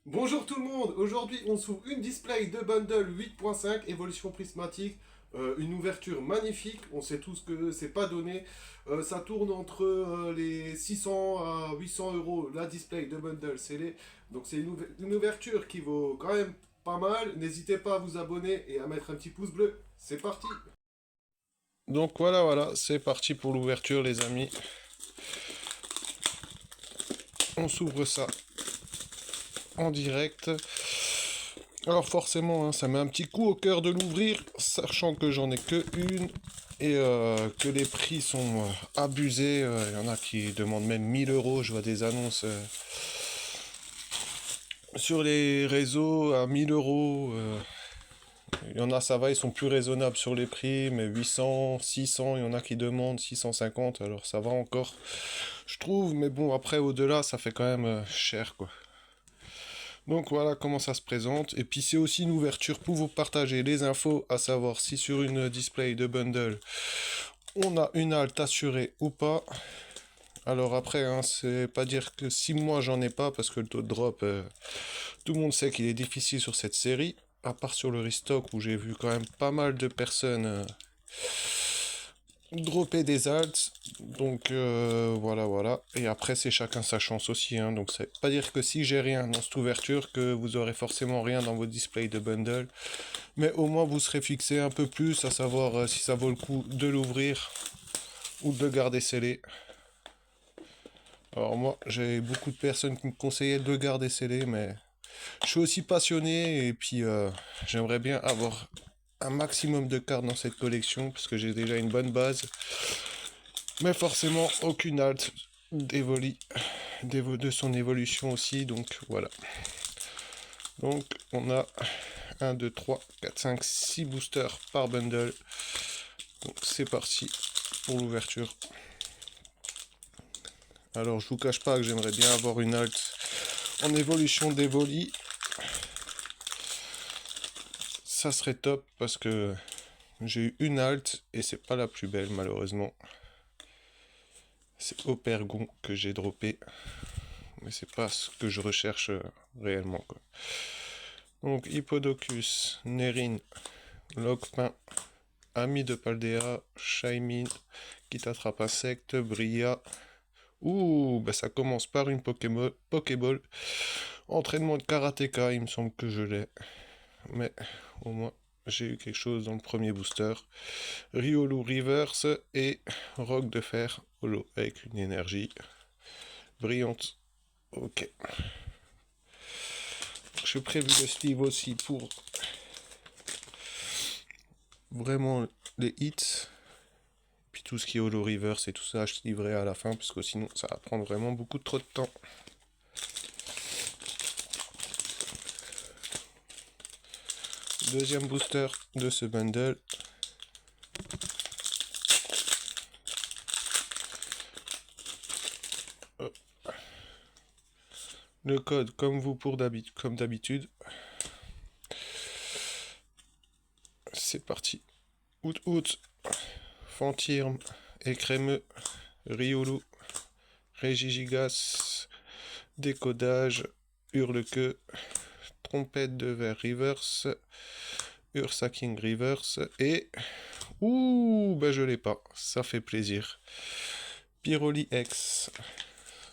Bonjour tout le monde, aujourd'hui on s'ouvre une display de bundle 8.5 évolution prismatique, une ouverture magnifique, on sait tous que c'est pas donné. Ça tourne entre les 600 à 800 euros la display de bundle scellé, donc c'est une ouverture qui vaut quand même pas mal. N'hésitez pas à vous abonner et à mettre un petit pouce bleu, c'est parti. Donc voilà, c'est parti pour l'ouverture les amis, on s'ouvre ça en direct. Alors forcément, hein, ça met un petit coup au cœur de l'ouvrir, sachant que j'en ai que une et que les prix sont abusés. Il y en a qui demandent même 1000 euros. Je vois des annonces sur les réseaux à 1000 euros. Il y en a, ça va, ils sont plus raisonnables sur les prix, mais 800, 600, il y en a qui demandent 650, alors ça va encore, je trouve, mais bon, après, au-delà, ça fait quand même cher, quoi. Donc voilà comment ça se présente. Et puis c'est aussi une ouverture pour vous partager les infos, à savoir si sur une display de bundle on a une halte assurée ou pas. Alors après, hein, c'est pas dire que si moi j'en ai pas, parce que le taux de drop, tout le monde sait qu'il est difficile sur cette série. À part sur le restock où j'ai vu quand même pas mal de personnes dropper des alts. Donc voilà. Et après c'est chacun sa chance aussi, hein. Donc ça veut pas dire que si j'ai rien dans cette ouverture que vous aurez forcément rien dans votre display de bundle. Mais au moins vous serez fixé un peu plus à savoir si ça vaut le coup de l'ouvrir ou de le garder scellé. Alors moi j'ai beaucoup de personnes qui me conseillaient de le garder scellé, mais je suis aussi passionné et puis j'aimerais bien avoir un maximum de cartes dans cette collection parce que j'ai déjà une bonne base. Mais forcément, aucune halte de son évolution aussi, donc voilà. Donc on a 1, 2, 3, 4, 5, 6 boosters par bundle. Donc c'est parti pour l'ouverture. Alors je vous cache pas que j'aimerais bien avoir une halte en évolution d'Evoli. Ça serait top parce que j'ai eu une halte et c'est pas la plus belle malheureusement. C'est Opergon que j'ai droppé. Mais c'est pas ce que je recherche réellement, quoi. Donc Hippodocus, Nerine, Logpin, Ami de Paldea, Shaymin, qui t'attrape insecte, Bria. Ouh, bah ça commence par une Pokéball. Entraînement de karatéka, il me semble que je l'ai. Mais au moins, j'ai eu quelque chose dans le premier booster. Riolu Reverse et Roc de Fer Holo avec une énergie brillante. Ok. J'ai prévu le sleeve aussi pour vraiment les hits. Puis tout ce qui est Holo Reverse et tout ça, je livrerai à la fin, parce que sinon ça va prendre vraiment beaucoup trop de temps. Deuxième booster de ce bundle. Le code comme vous comme d'habitude. C'est parti. Out, Fantirme, Écrémeux, Riolu, Régigigas, Décodage, Hurle-queue, Trompette de verre reverse, Ursacking reverse et... Ouh, bah je l'ai pas, ça fait plaisir. Pyroli X,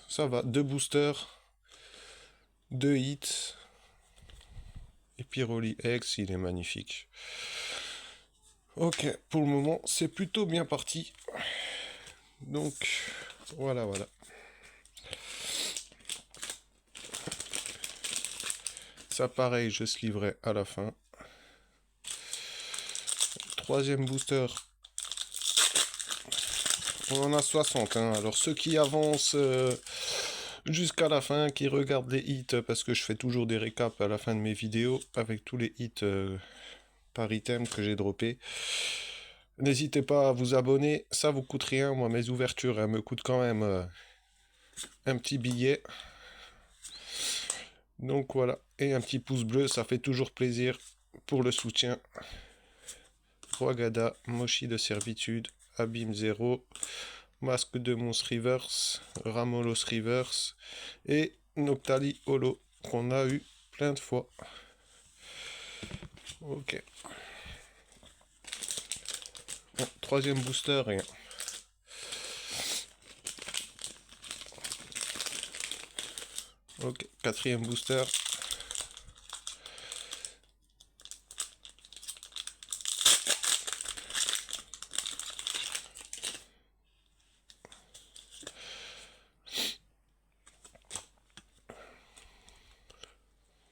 ça va, deux boosters, deux hits. Et Pyroli X, il est magnifique. Ok, pour le moment, c'est plutôt bien parti. Donc, voilà. Ça, pareil, je se livrerai à la fin. Troisième booster. On en a 60. Hein. Alors, ceux qui avancent jusqu'à la fin, qui regardent les hits, parce que je fais toujours des récaps à la fin de mes vidéos, avec tous les hits par item que j'ai droppé. N'hésitez pas à vous abonner, ça vous coûte rien. Moi, mes ouvertures, elles me coûtent quand même un petit billet. Donc voilà, et un petit pouce bleu, ça fait toujours plaisir pour le soutien. Rwagada, Moshi de servitude, Abîme 0, Masque de monstre reverse, Ramolos reverse et Noctali holo qu'on a eu plein de fois. Ok. Bon, troisième booster, rien. Ok, quatrième booster.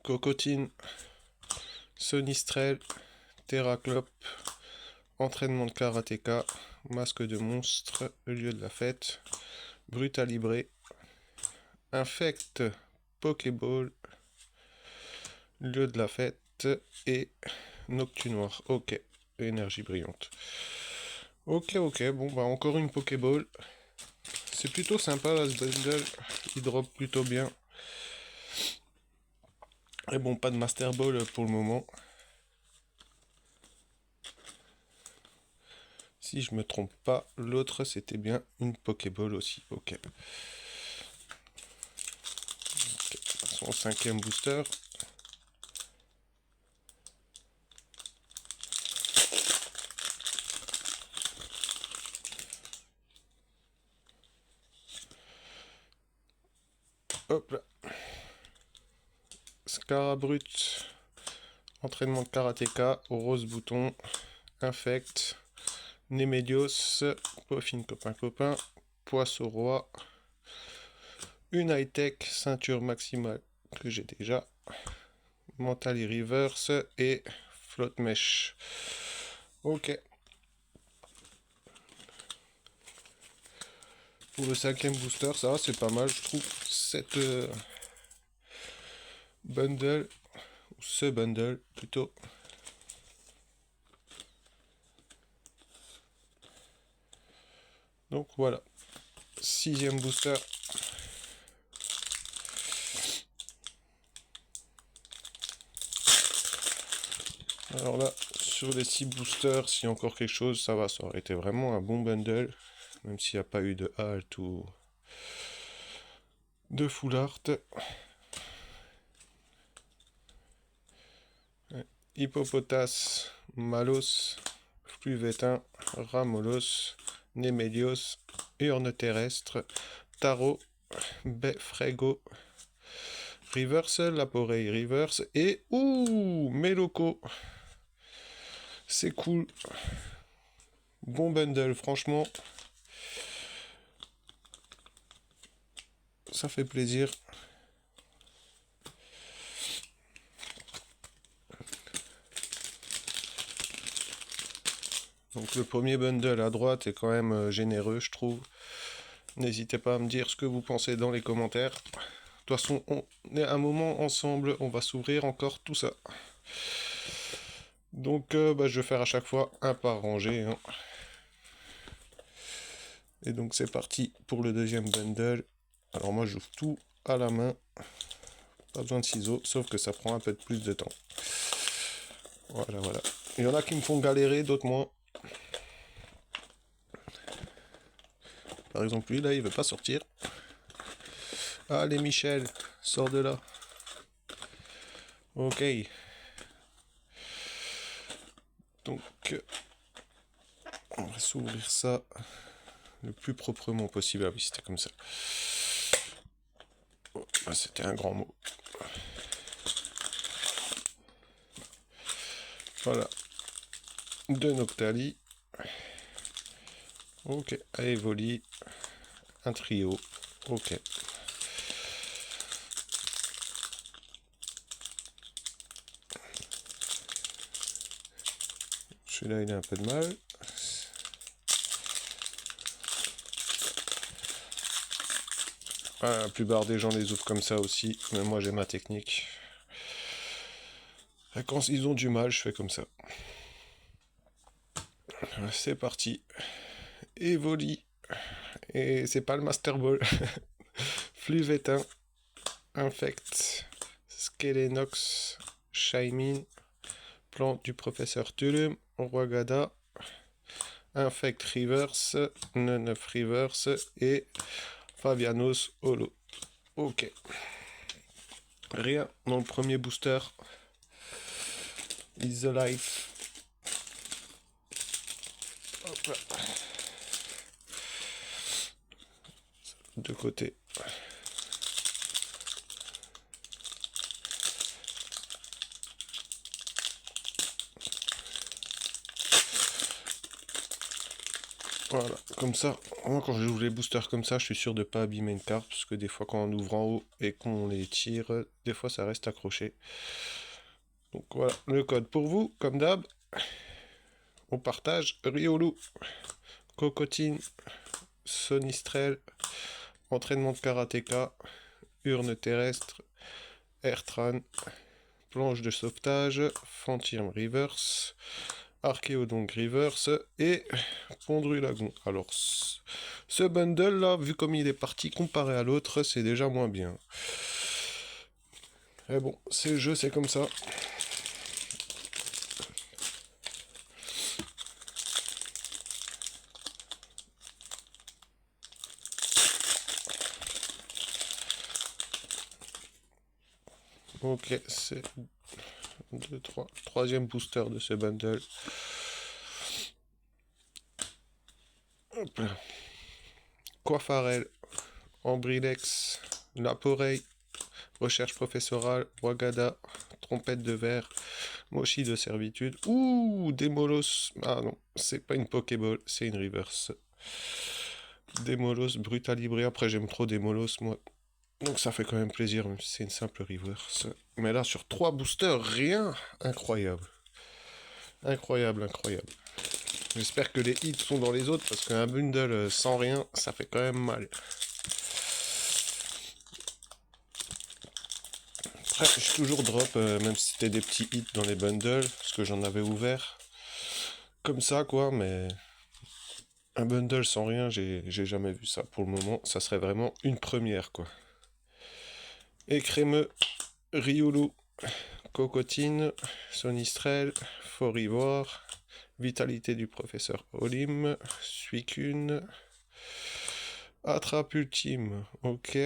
Cocotine, Sonistrel, Terraclope, entraînement de karatéka, masque de monstre, lieu de la fête, Brutalibré, infect, Pokéball, lieu de la fête et Noctunoir. Ok, énergie brillante. Ok, bon bah encore une Pokéball. C'est plutôt sympa là ce bundle, il drop plutôt bien. Et bon, pas de Master Ball pour le moment. Si je me trompe pas, l'autre c'était bien une Pokéball aussi. Ok. Passons au cinquième booster. Hop là. Scarabrut, entraînement de karatéka, rose bouton, infect, Némédios, Poffine copain, Poisson roi, une high-tech, ceinture maximale que j'ai déjà, Mentally Reverse et Flotte Mèche. Ok. Pour le cinquième booster, ça va, c'est pas mal, je trouve. Cette bundle, ou ce bundle plutôt. Donc voilà. Sixième booster. Alors là, sur les 6 boosters, s'il y a encore quelque chose, ça va, ça aurait été vraiment un bon bundle. Même s'il n'y a pas eu de halt ou de full art. Hippopotas, Malos, Fluvétin, Ramolos, Némélios, Urne terrestre, Tarot, Befrego, Reverse, Laporei Reverse et ouh, Meloco. C'est cool. Bon bundle, franchement. Ça fait plaisir. Donc le premier bundle à droite est quand même généreux, je trouve. N'hésitez pas à me dire ce que vous pensez dans les commentaires. De toute façon, on est un moment ensemble, on va s'ouvrir encore tout ça. Donc bah, je vais faire à chaque fois un par rangée. Hein. Et donc c'est parti pour le deuxième bundle. Alors moi j'ouvre tout à la main. Pas besoin de ciseaux, sauf que ça prend un peu plus de temps. Voilà. Il y en a qui me font galérer, d'autres moins. Par exemple lui là, il veut pas sortir. Allez Michel, sors de là. Ok. Donc on va s'ouvrir ça le plus proprement possible. Ah oui, c'était comme ça. Oh, bah, c'était un grand mot. Voilà. Deux Noctali. Ok. Aevoli. Un trio. Ok. Celui-là, il a un peu de mal. Ah, la plupart des gens les ouvrent comme ça aussi, mais moi j'ai ma technique. Quand ils ont du mal, je fais comme ça. C'est parti. Evoli. Et c'est pas le Master Ball. Fluvétin. Infect. Skelenox. Shaymin. Plan du professeur Tulum. Rwagada. Infect Reverse. Neuf Reverse. Et Fabianos Holo. Ok. Rien dans le premier booster. Is the life. Hop là. De côté. Voilà, comme ça, moi quand j'ouvre les boosters comme ça, je suis sûr de pas abîmer une carte, parce que des fois quand on ouvre en haut et qu'on les tire, des fois ça reste accroché. Donc voilà, le code pour vous, comme d'hab. On partage Riolu, Cocotine, Sonistrel, entraînement de karatéka, urne terrestre, Airtran, planche de sauvetage, Fantirm Reverse, Archéodon Reverse et Pondrulagon. Alors, ce bundle là, vu comme il est parti comparé à l'autre, c'est déjà moins bien. Mais bon, c'est le jeu, c'est comme ça. Ok, c'est 2, 3, troisième booster de ce bundle. Hop là. Coiffarel, Ambrilex, Laporeille, Recherche professorale, Wagada, Trompette de verre, Mochi de servitude. Ouh, Démolos. Ah non, c'est pas une Pokéball, c'est une reverse. Démolos, Brutalibré. Après, j'aime trop Démolos, moi. Donc ça fait quand même plaisir, même si c'est une simple reverse. Mais là, sur 3 boosters, rien. Incroyable. Incroyable, incroyable. J'espère que les hits sont dans les autres, parce qu'un bundle sans rien, ça fait quand même mal. Après, j'ai toujours drop, même si c'était des petits hits dans les bundles, parce que j'en avais ouvert. Comme ça, quoi, mais... Un bundle sans rien, j'ai jamais vu ça. Pour le moment, ça serait vraiment une première, quoi. Écrémeux, Riolu, Cocotine, Sonistrel, Forivoire, Vitalité du professeur Olim, Suicune, Attrape Ultime, ok,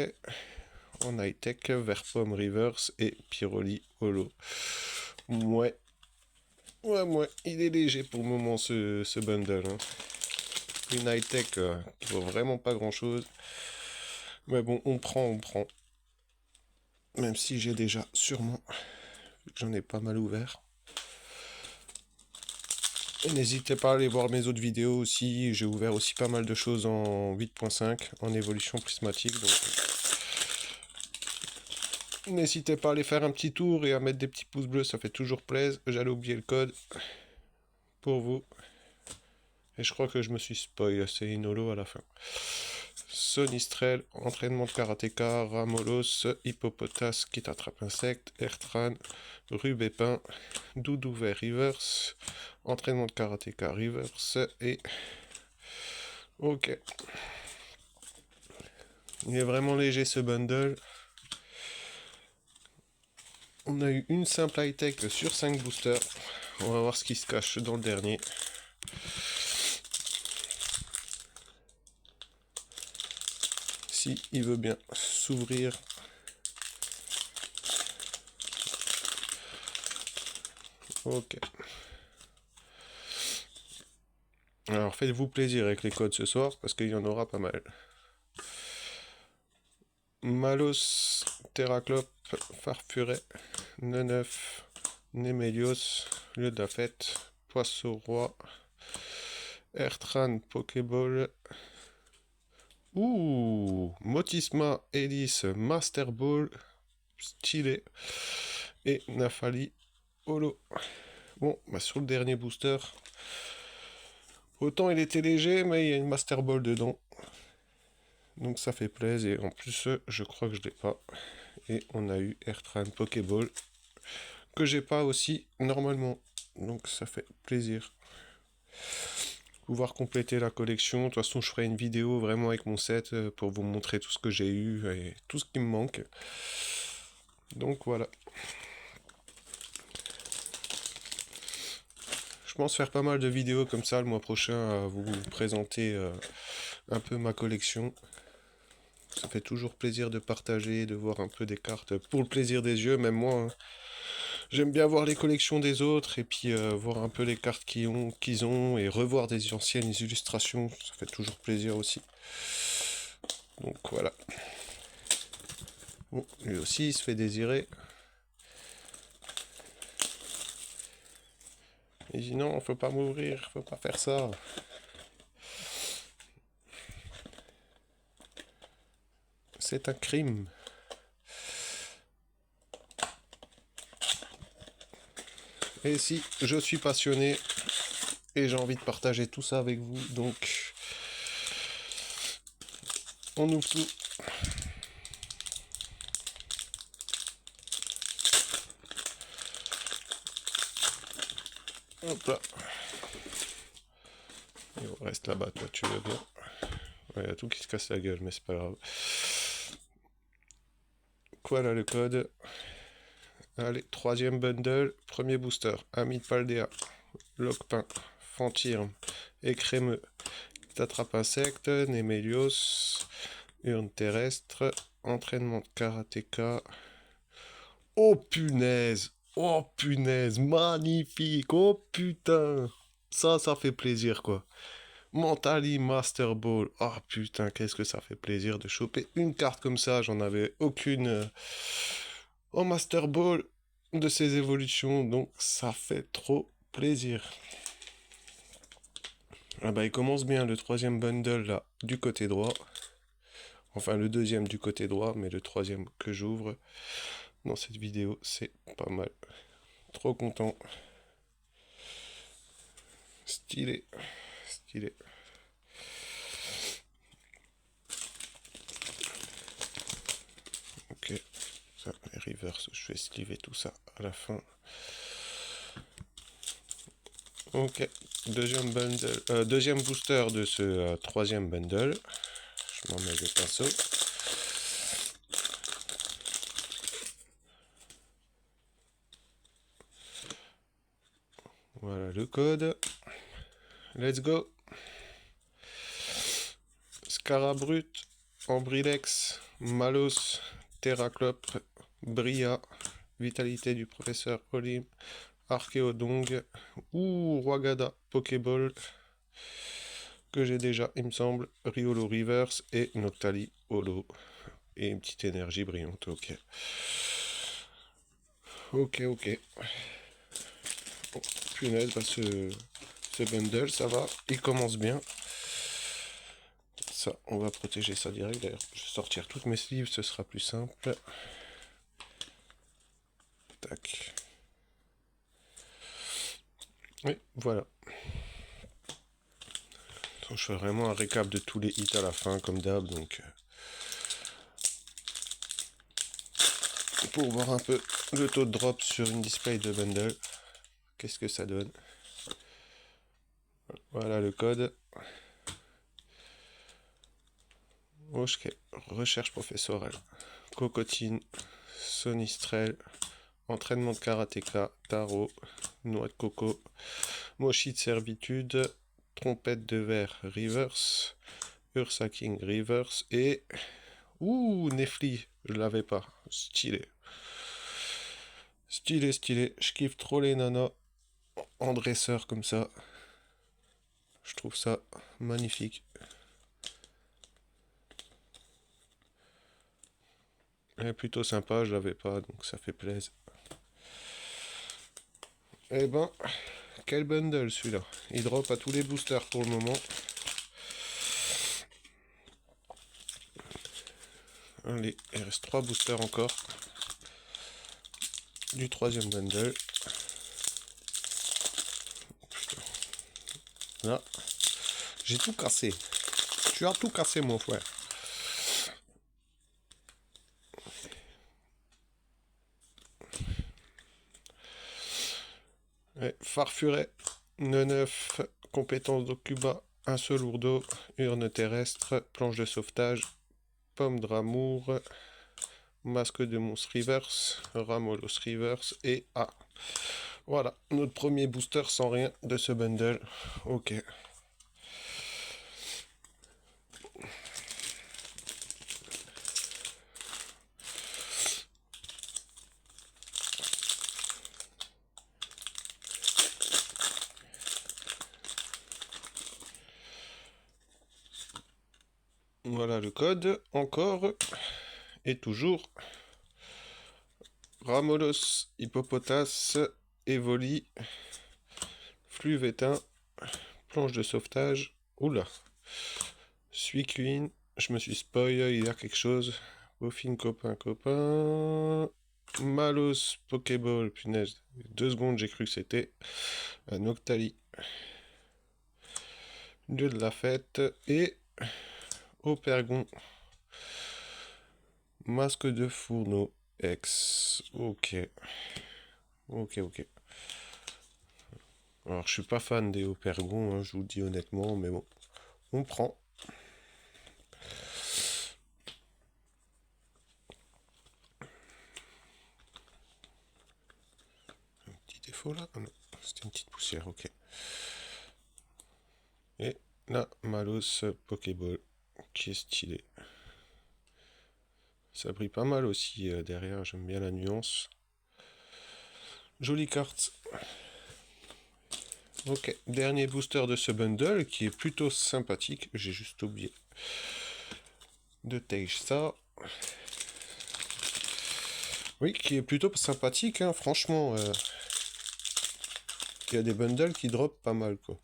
en high-tech, Verpomme Reverse et Pyroli Holo. Ouais, il est léger pour le moment ce bundle. Hein. Une high-tech qui vaut vraiment pas grand-chose. Mais bon, on prend. Même si j'ai déjà sûrement, vu que j'en ai pas mal ouvert. Et n'hésitez pas à aller voir mes autres vidéos aussi. J'ai ouvert aussi pas mal de choses en 8.5, en évolution prismatique. Donc n'hésitez pas à aller faire un petit tour et à mettre des petits pouces bleus, ça fait toujours plaisir. J'allais oublier le code pour vous. Et je crois que je me suis spoil, c'est une holo à la fin. Sonistrel, entraînement de karatéka, Ramolos, Hippopotas qui t'attrape insecte, Airtran, Rubépin, Doudou vert reverse, entraînement de karatéka reverse et... Ok. Il est vraiment léger ce bundle. On a eu une simple high-tech sur 5 boosters. On va voir ce qui se cache dans le dernier. Si il veut bien s'ouvrir. Ok. Alors faites-vous plaisir avec les codes ce soir parce qu'il y en aura pas mal. Malos, Terraclope, Farfuret, Neneuf, Némélios, Lieu de la fête, Poisson Roi, Airtran, Pokéball. Ouh, Motisma, Hélice, Master Ball, stylé. Et Nafali, Holo. Bon, bah sur le dernier booster, autant il était léger, mais il y a une Master Ball dedans. Donc ça fait plaisir. Et en plus, je crois que je l'ai pas. Et on a eu Airtran Pokéball, que j'ai pas aussi normalement. Donc ça fait plaisir. Pouvoir compléter la collection. De toute façon, je ferai une vidéo vraiment avec mon set pour vous montrer tout ce que j'ai eu et tout ce qui me manque. Donc voilà. Je pense faire pas mal de vidéos comme ça le mois prochain à vous présenter un peu ma collection. Ça fait toujours plaisir de partager, de voir un peu des cartes pour le plaisir des yeux, même moi, hein. J'aime bien voir les collections des autres et puis voir un peu les cartes qu'ils ont et revoir des anciennes illustrations, ça fait toujours plaisir aussi. Donc voilà. Bon, lui aussi il se fait désirer. Il dit non, faut pas m'ouvrir, faut pas faire ça. C'est un crime. Et si, je suis passionné et j'ai envie de partager tout ça avec vous, donc on ouvre tout. Hop là. Et on reste là-bas, toi, tu veux bien. Ouais, y a tout qui se casse la gueule, mais c'est pas grave. Voilà le code. Allez, troisième bundle, premier booster. Ami de Paldea, Lockpin, Fantirme, Écrémeux, T'attrape insecte, Némélios, Urne terrestre, entraînement de karatéka. Oh punaise! Oh punaise! Magnifique! Oh putain! Ça fait plaisir quoi. Mentally Master Ball. Oh putain, qu'est-ce que ça fait plaisir de choper une carte comme ça. J'en avais aucune en Master Ball de ces évolutions, donc ça fait trop plaisir. Ah bah il commence bien le troisième bundle là du côté droit. Enfin le deuxième du côté droit, mais le troisième que j'ouvre dans cette vidéo, c'est pas mal. Trop content. Stylé. Stylé. Ok. Ça, les reverse, je vais sliver tout ça à la fin. Ok. Deuxième bundle, deuxième booster de ce troisième bundle. Je m'en mets le pinceau. Voilà le code. Let's go. Scarabrut, Ambrilex, Malos, Terraclope, Bria, Vitalité du professeur Olim, Archéodong, ou Rwagada, Pokéball, que j'ai déjà, il me semble, Riolo Reverse et Noctali Holo. Et une petite énergie brillante, ok. Ok. Oh, punaise, bah ce bundle, ça va, il commence bien. Ça, on va protéger ça direct. D'ailleurs, je vais sortir toutes mes sleeves, ce sera plus simple. Tac. Et voilà. Je fais vraiment un récap de tous les hits à la fin, comme d'hab, donc pour voir un peu le taux de drop sur une display de bundle. Qu'est-ce que ça donne? Voilà le code. Ok, recherche professorale. Cocotine, Sonistrel, entraînement de karatéka, tarot, noix de coco, mochi de servitude, trompette de verre reverse, Ursa King reverse et... Ouh, Nefli, je l'avais pas. Stylé. Stylé. Je kiffe trop les nanas en dresseur comme ça. Je trouve ça magnifique. Elle est plutôt sympa, je l'avais pas, donc ça fait plaisir. Eh ben, quel bundle celui-là. Il drop à tous les boosters pour le moment. Allez, il reste 3 boosters encore. Du troisième bundle. Putain. Là, j'ai tout cassé. Tu as tout cassé, mon frère. Farfuret, Neuf, compétence d'Okuba, un seul ourdeau, urne terrestre, planche de sauvetage, pomme d'amour, masque de monstre reverse, Ramolos reverse et A. Voilà, notre premier booster sans rien de ce bundle. Ok. Voilà le code, encore, et toujours. Ramolos, Hippopotas, Evoli, Fleuve éteint, planche de sauvetage. Oula. Suicune, je me suis spoil, il y a quelque chose. Bofine, copain. Malos, Pokéball, punaise. 2 secondes, j'ai cru que c'était un Octali. Dieu de la fête. Et Opergon. Masque de fourneau. X. Ok. Ok. Alors, je suis pas fan des Opergon, hein, je vous le dis honnêtement, mais bon. On prend. Un petit défaut là? Ah non, c'était une petite poussière, ok. Et la Malos Pokéball, qui est stylé. Ça brille pas mal aussi derrière, j'aime bien la nuance. Jolie carte. Ok, dernier booster de ce bundle qui est plutôt sympathique. J'ai juste oublié de tège ça. Oui, qui est plutôt sympathique, hein, franchement. Il y a des bundles qui drop pas mal, quoi.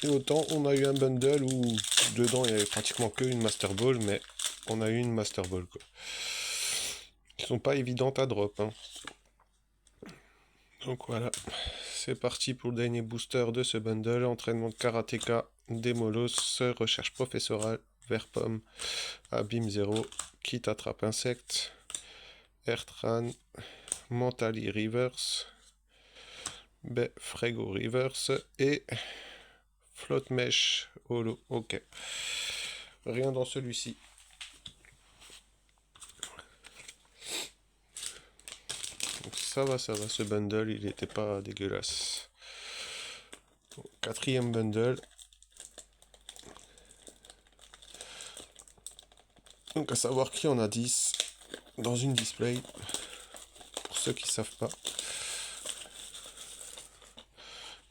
Et autant, on a eu un bundle où dedans il y avait pratiquement que une Master Ball, mais on a eu une Master Ball, quoi. Qui sont pas évidentes à drop, hein. Donc voilà, c'est parti pour le dernier booster de ce bundle. Entraînement de karatéka, Démolos, recherche professorale, vert pomme, abîme 0, kit attrape insecte, Airtran, Mentally Reverse, Frego Reverse et Flotte Mesh Holo. Ok. Rien dans celui-ci. Donc ça va, ce bundle, il n'était pas dégueulasse. Bon, 4e bundle. Donc à savoir qu'il y en a 10 dans une display. Pour ceux qui ne savent pas.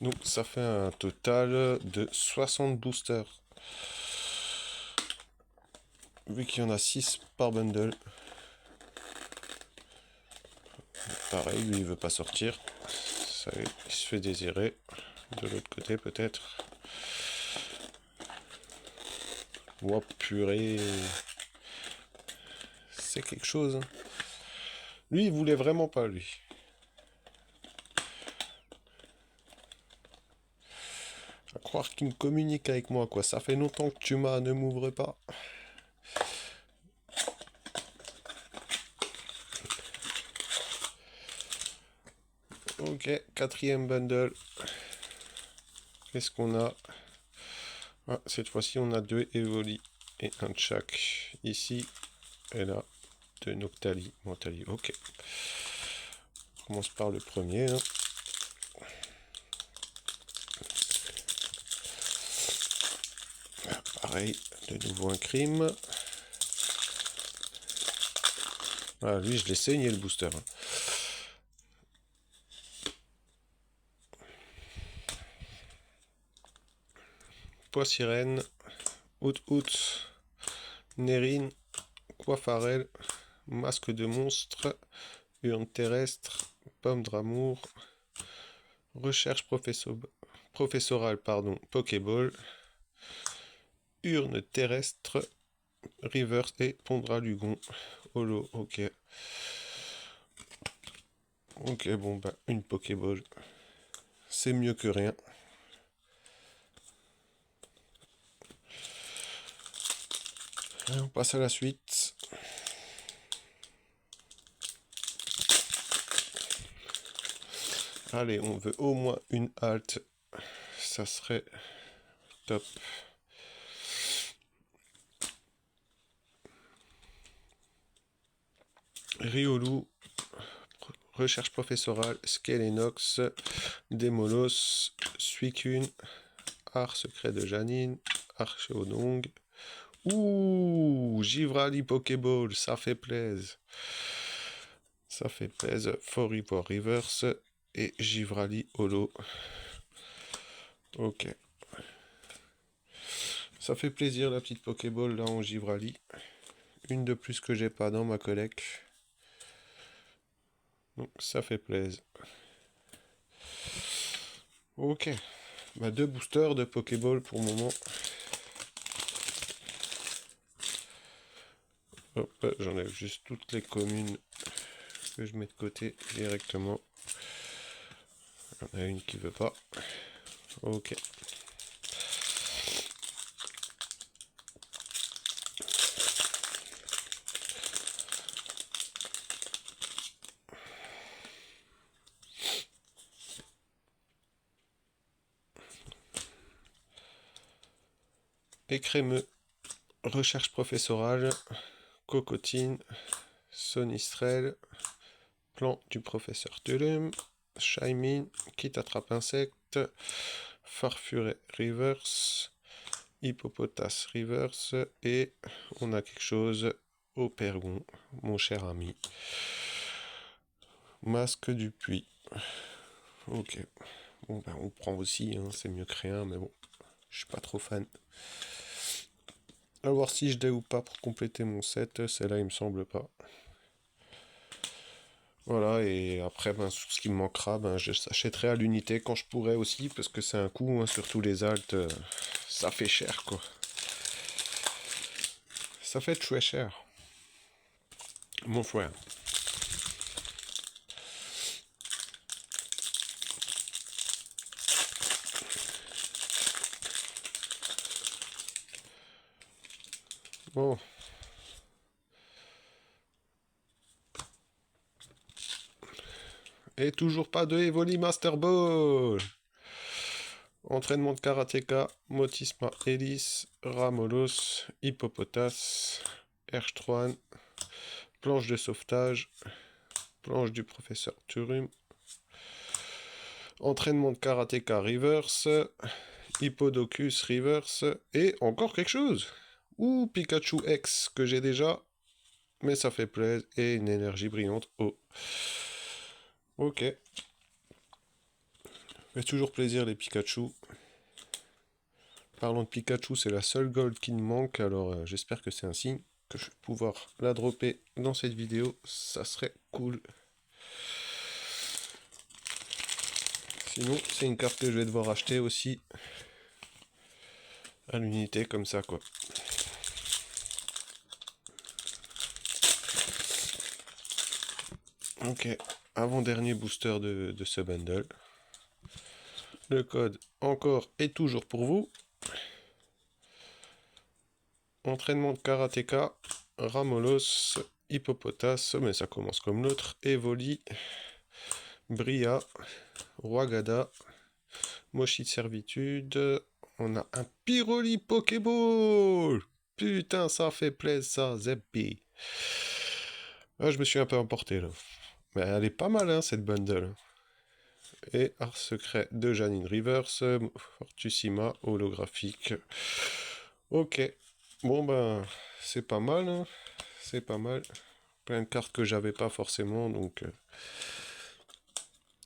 Donc ça fait un total de 60 boosters. Vu qu'il y en a 6 par bundle. Pareil, lui il veut pas sortir. Ça, il se fait désirer. De l'autre côté peut-être. Oh purée. C'est quelque chose. Hein. Lui il voulait vraiment pas lui. À croire qu'il me communique avec moi quoi. Ça fait longtemps que tu m'as, ne m'ouvre pas. Ok, 4e bundle. Qu'est-ce qu'on a? Ah, cette fois-ci, on a 2 Evoli et un Chak. Ici et là, 2 Noctali. Mentali, ok. On commence par le premier. Hein. Ah, pareil, de nouveau un crime. Ah, lui, je l'ai saigné le booster. Hein. Poissirène, Out, Nérine, Coiffarel, Masque de monstre, Urne terrestre, Pomme d'amour, Recherche professorale, pardon, Pokéball, Urne terrestre, Reverse et Pondralugon. Holo, ok. Ok, bon, bah, une Pokéball. C'est mieux que rien. Allez, on passe à la suite. Allez, on veut au moins une halte. Ça serait top. Riolu, recherche professorale, Skelenox, Démolos, Suicune, Art secret de Janine, Archeodong. Ouh, Givrali Pokéball, ça fait plaise. Ça fait plaise. Foripo Reverse et Givrali Holo. Ok. Ça fait plaisir la petite Pokéball là en Givrali. Une de plus que j'ai pas dans ma collecte. Donc ça fait plaisir. Ok. Bah, 2 boosters de Pokéball pour le moment. Hop, j'enlève juste toutes les communes que je mets de côté directement. Il y en a une qui veut pas. Ok. Écrémeux, recherche professorale, cocotine, sonistrel, plan du professeur Tulum, Shaymin, qui t'attrape insecte, farfuret reverse, hippopotas reverse, et on a quelque chose au pergon, mon cher ami. Masque du puits. Ok. Bon ben on prend aussi, hein, c'est mieux que rien, mais bon, je suis pas trop fan. A voir si je l'ai ou pas pour compléter mon set, celle-là il me semble pas. Voilà, et après, ben, sur ce qui me manquera, ben, je s'achèterai à l'unité quand je pourrai aussi, parce que c'est un coût, hein, surtout les altes, ça fait cher, quoi. Ça fait très cher. Mon frère. Bon. Et toujours pas de Evoli Master Ball. Entraînement de karatéka, Motisma Hélice, Ramolos, Hippopotas, Erchtruan, planche de sauvetage, planche du professeur Turum, entraînement de karatéka reverse, Hippodocus reverse, et encore quelque chose. Ou Pikachu X que j'ai déjà, mais ça fait plaisir, et une énergie brillante. Oh. Ok. Fait toujours plaisir les Pikachu. Parlant de Pikachu, c'est la seule gold qui me manque, alors j'espère que c'est un signe que je vais pouvoir la dropper dans cette vidéo, ça serait cool. Sinon, c'est une carte que je vais devoir acheter aussi à l'unité, comme ça, quoi. Ok, avant-dernier booster de ce bundle. Le code encore et toujours pour vous. Entraînement de karatéka, Ramolos, Hippopotas, mais ça commence comme l'autre, Evoli, Bria, Rwagada, Mochi de servitude, on a un Pyroli Pokéball. Putain, ça fait plaisir, ça, Zeppi. Ah, je me suis un peu emporté, là. Mais elle est pas mal, hein, cette bundle. Et art secret de Janine Rivers, Fortussima, holographique. Ok. Bon, ben, c'est pas mal, hein. C'est pas mal. Plein de cartes que j'avais pas forcément, donc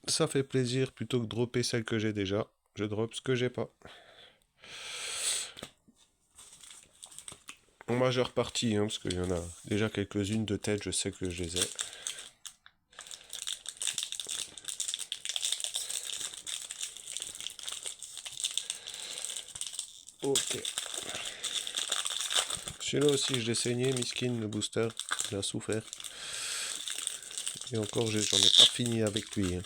ça fait plaisir plutôt que de dropper celles que j'ai déjà. Je drop ce que j'ai pas. En majeure partie, hein, parce qu'il y en a déjà quelques-unes de tête, je sais que je les ai. Ok. Celui-là aussi, je l'ai saigné, Miskin, le booster. Il a souffert. Et encore, j'en ai pas fini avec lui. Hein.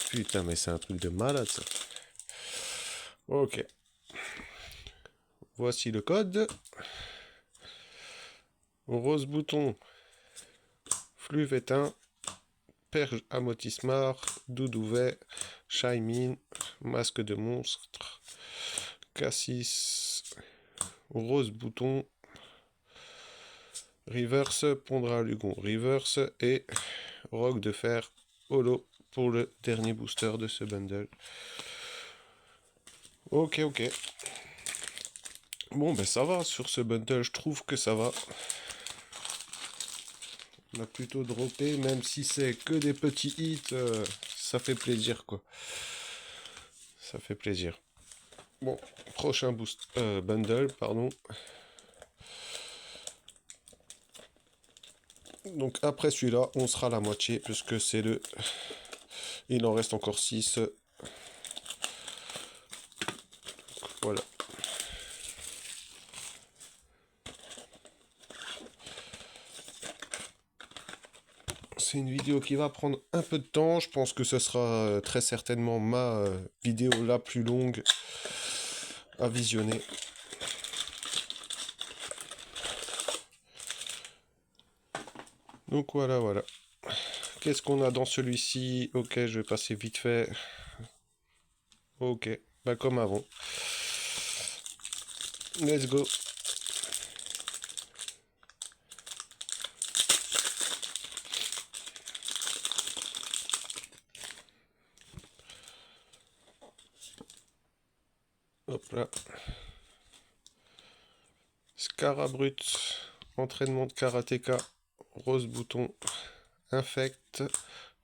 Putain, mais c'est un truc de malade, ça. Ok. Voici le code. Rose bouton. Fluve éteint. Perge à Motismar. Doudouvet. Shaymin. Masque de monstre. Cassis. Rose bouton. Reverse. Pondra Lugon. Reverse. Et Roc de fer. Holo. Pour le dernier booster de ce bundle. Ok, ok. Bon, ben ça va, sur ce bundle, je trouve que ça va. On a plutôt droppé, même si c'est que des petits hits, ça fait plaisir, quoi. Ça fait plaisir. Bon, prochain bundle, pardon. Donc après celui-là, on sera à la moitié, puisque c'est le... Il en reste encore 6. Voilà. C'est une vidéo qui va prendre un peu de temps. Je pense que ce sera très certainement ma vidéo la plus longue à visionner. Donc voilà, voilà. Qu'est-ce qu'on a dans celui-ci? Ok, je vais passer vite fait. Ok, bah comme avant. Let's go. Hop là. Scarabrut, entraînement de karatéka, rose bouton, infect,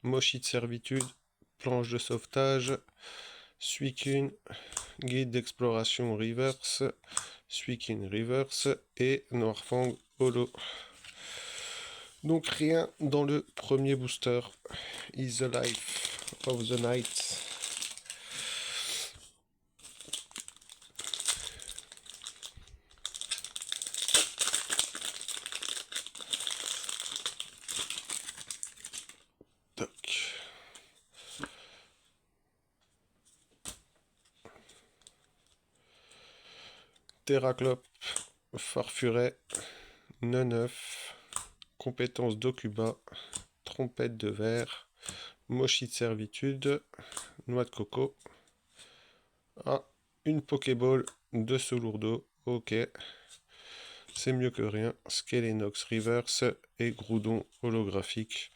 mochi de servitude, planche de sauvetage, Suicune, guide d'exploration reverse, Suicune reverse et Noirfang holo. Donc rien dans le premier booster. Is the life of the night. Terraclope, Farfuret, Neneuf, compétence d'Okuba, trompette de verre, mochi de servitude, noix de coco. Ah, une Pokéball de Solourdo, ok. C'est mieux que rien. Skelenox Reverse et Groudon holographique.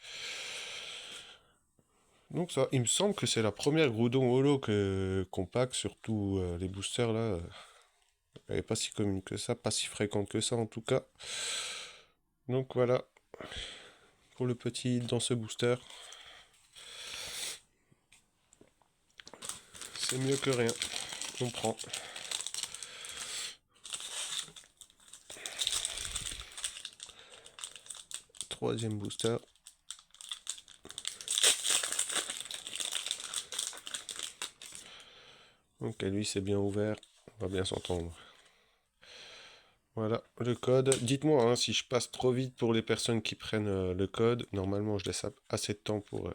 Donc ça, il me semble que c'est la première Groudon holo qu'on pack, surtout les boosters là. Elle n'est pas si commune que ça, pas si fréquente que ça en tout cas. Donc voilà, pour le petit dans ce booster. C'est mieux que rien. On prend. Troisième booster. Ok, lui c'est bien ouvert. On va bien s'entendre. Voilà, le code. Dites-moi hein, si je passe trop vite pour les personnes qui prennent le code. Normalement, je laisse assez de temps pour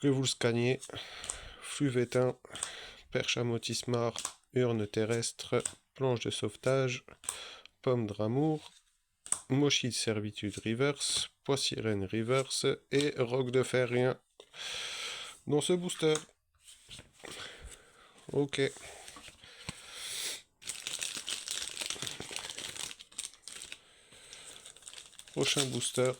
que vous le scanniez. Flux éteint, perche à motismar, urne terrestre, planche de sauvetage, pomme d'amour, mochi de servitude reverse, pois sirène reverse et roc de fer rien dans ce booster. Ok. Prochain booster.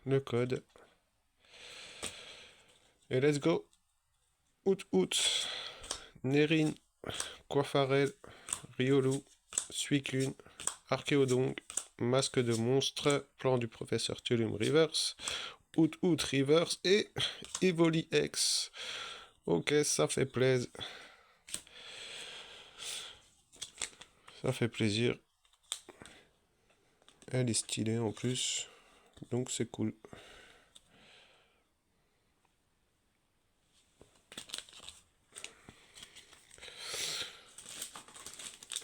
Le code. Et let's go. Out. Nérine, Coiffarel, Riolu, Suicune, Archéodong, Masque de monstre, plan du professeur Thulium Reverse, Out Reverse et Evoli X. Ok, ça fait plaisir. Ça fait plaisir. Elle est stylée en plus. Donc c'est cool.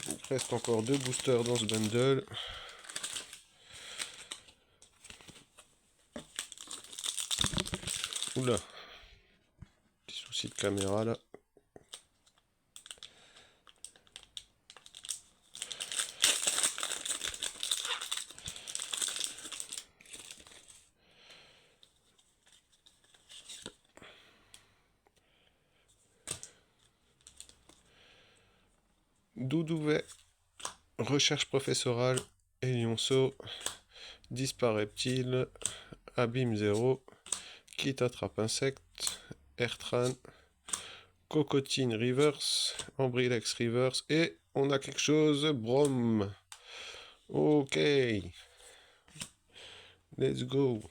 Il reste encore 2 boosters dans ce bundle. Oula. Petit souci de caméra là. Doudouvet, recherche professorale, Elionceau, Dispareptile, Abîme 0, Kit attrape insecte, Airtran, Cocotine Reverse, Ambrilex Reverse, et on a quelque chose, Brom. Ok. Let's go.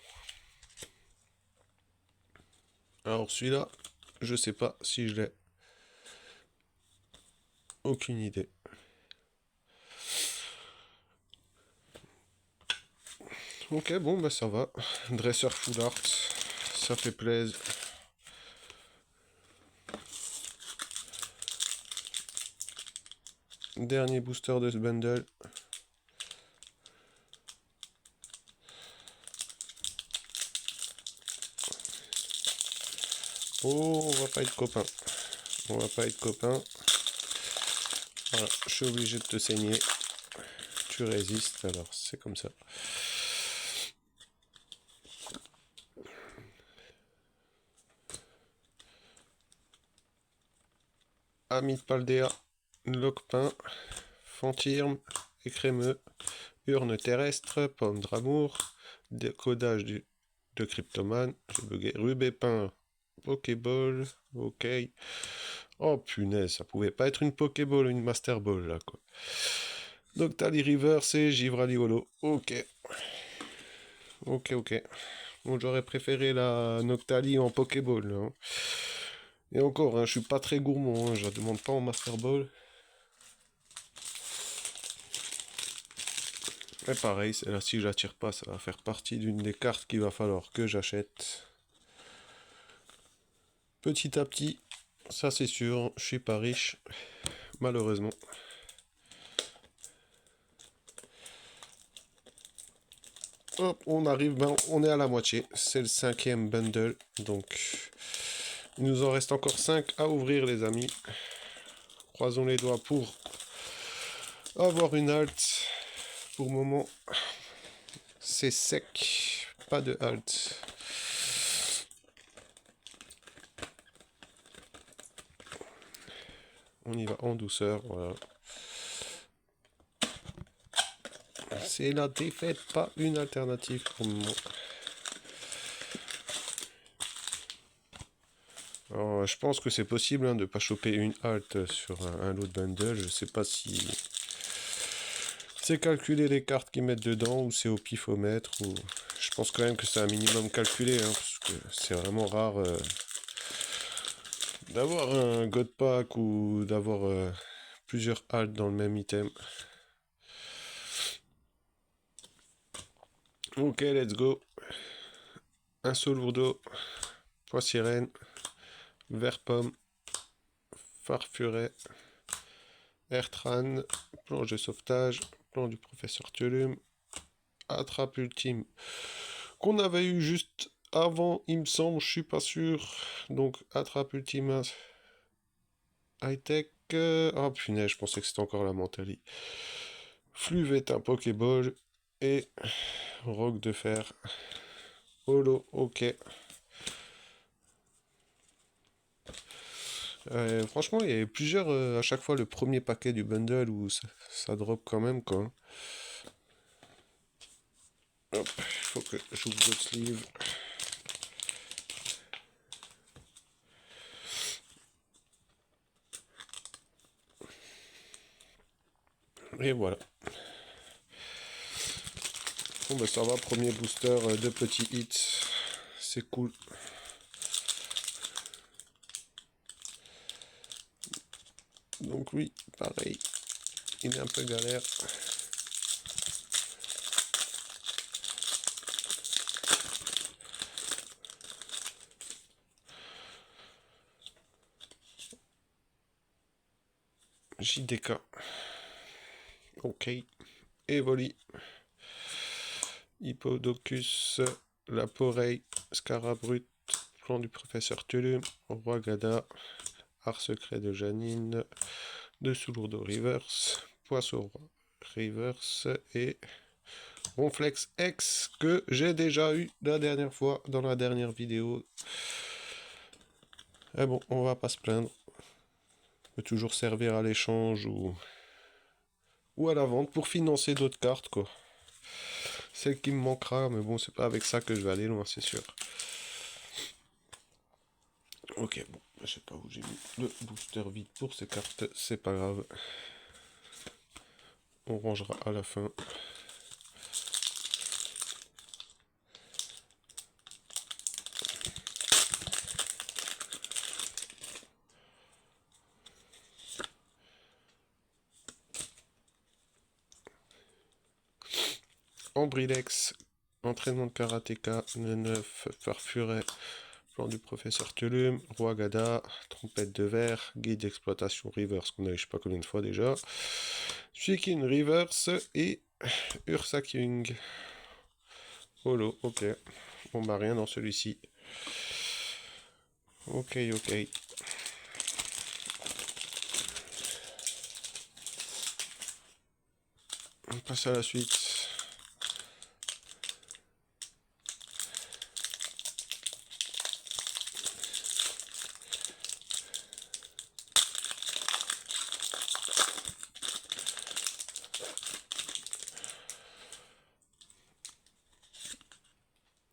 Alors celui-là, je sais pas si je l'ai. Aucune idée. Ok, bon, bah ça va. Dresseur full art, ça fait plaisir. Dernier booster de ce bundle. Oh, on va pas être copains. On va pas être copains. Voilà, je suis obligé de te saigner. Tu résistes, alors c'est comme ça. Ami de Paldea, Loquepin, Fantirme, Écrémeux, Urne terrestre, Pomme d'amour, décodage de Cryptoman, j'ai bugué, Rubépin, Pokéball, ok. Oh punaise, ça pouvait pas être une Pokéball ou une Master Ball là quoi. Noctali Reverse et Givrali Holo, ok. Ok. Bon, j'aurais préféré la Noctali en Pokéball. Hein. Et encore, hein, je suis pas très gourmand, hein, je la demande pas en Master Ball. Et pareil, celle-là, si je la tire pas, ça va faire partie d'une des cartes qu'il va falloir que j'achète. Petit à petit, ça c'est sûr, je suis pas riche, malheureusement. Hop, on arrive, ben, on est à la moitié. C'est le 5e bundle, donc il nous en reste encore 5 à ouvrir les amis. Croisons les doigts pour avoir une halte. Pour le moment, c'est sec, pas de halte. On y va en douceur, voilà. C'est la défaite, pas une alternative pour le moment. Alors, je pense que c'est possible hein, de ne pas choper une halte sur un lot de bundle. Je sais pas si c'est calculer les cartes qu'ils mettent dedans ou c'est au pifomètre. Ou... Je pense quand même que c'est un minimum calculé hein, parce que c'est vraiment rare d'avoir un God Pack ou d'avoir plusieurs haltes dans le même item. Ok, let's go. Un Solourdo, Pois Sirène, Vert Pomme, Farfuret, Airtran, planche de sauvetage, plan du professeur Thiolum, Attrape ultime qu'on avait eu juste avant, il me semble, je suis pas sûr. Donc Attrape ultime high-tech. Ah punaise, je pensais que c'était encore la Mentali. Fluve est un Pokéball et Roc de fer. Holo, ok. Franchement, il y avait plusieurs à chaque fois le premier paquet du bundle où ça drop quand même quoi. Hop, il faut que j'ouvre d'autres sleeves. Et voilà. Bon bah ça va, premier booster de petits hits. C'est cool. Donc oui, pareil. Il est un peu galère. JDK. Ok. Evoli. Hippodocus. Laporey. Scarabrut. Plan du professeur Tulum. Roi Gada. Art secret de Janine. De Soulourdo Reverse. Poisson Roi Reverse. Et Ronflex X que j'ai déjà eu la dernière fois dans la dernière vidéo. Eh bon, on va pas se plaindre. Peut toujours servir à l'échange ou à la vente pour financer d'autres cartes quoi. Celle qui me manquera, mais bon, c'est pas avec ça que je vais aller loin, c'est sûr. Ok, bon, je sais pas où j'ai mis le booster vide pour ces cartes, c'est pas grave. On rangera à la fin. Ambrilex, entraînement de karatéka, 9, Farfuret, plan du professeur Tulum, Roi Gada, trompette de verre, guide d'exploitation reverse qu'on a eu je sais pas combien de fois déjà, Chicken reverse et Ursa King. Holo, ok. Bon bah rien dans celui-ci. Ok, ok. On passe à la suite.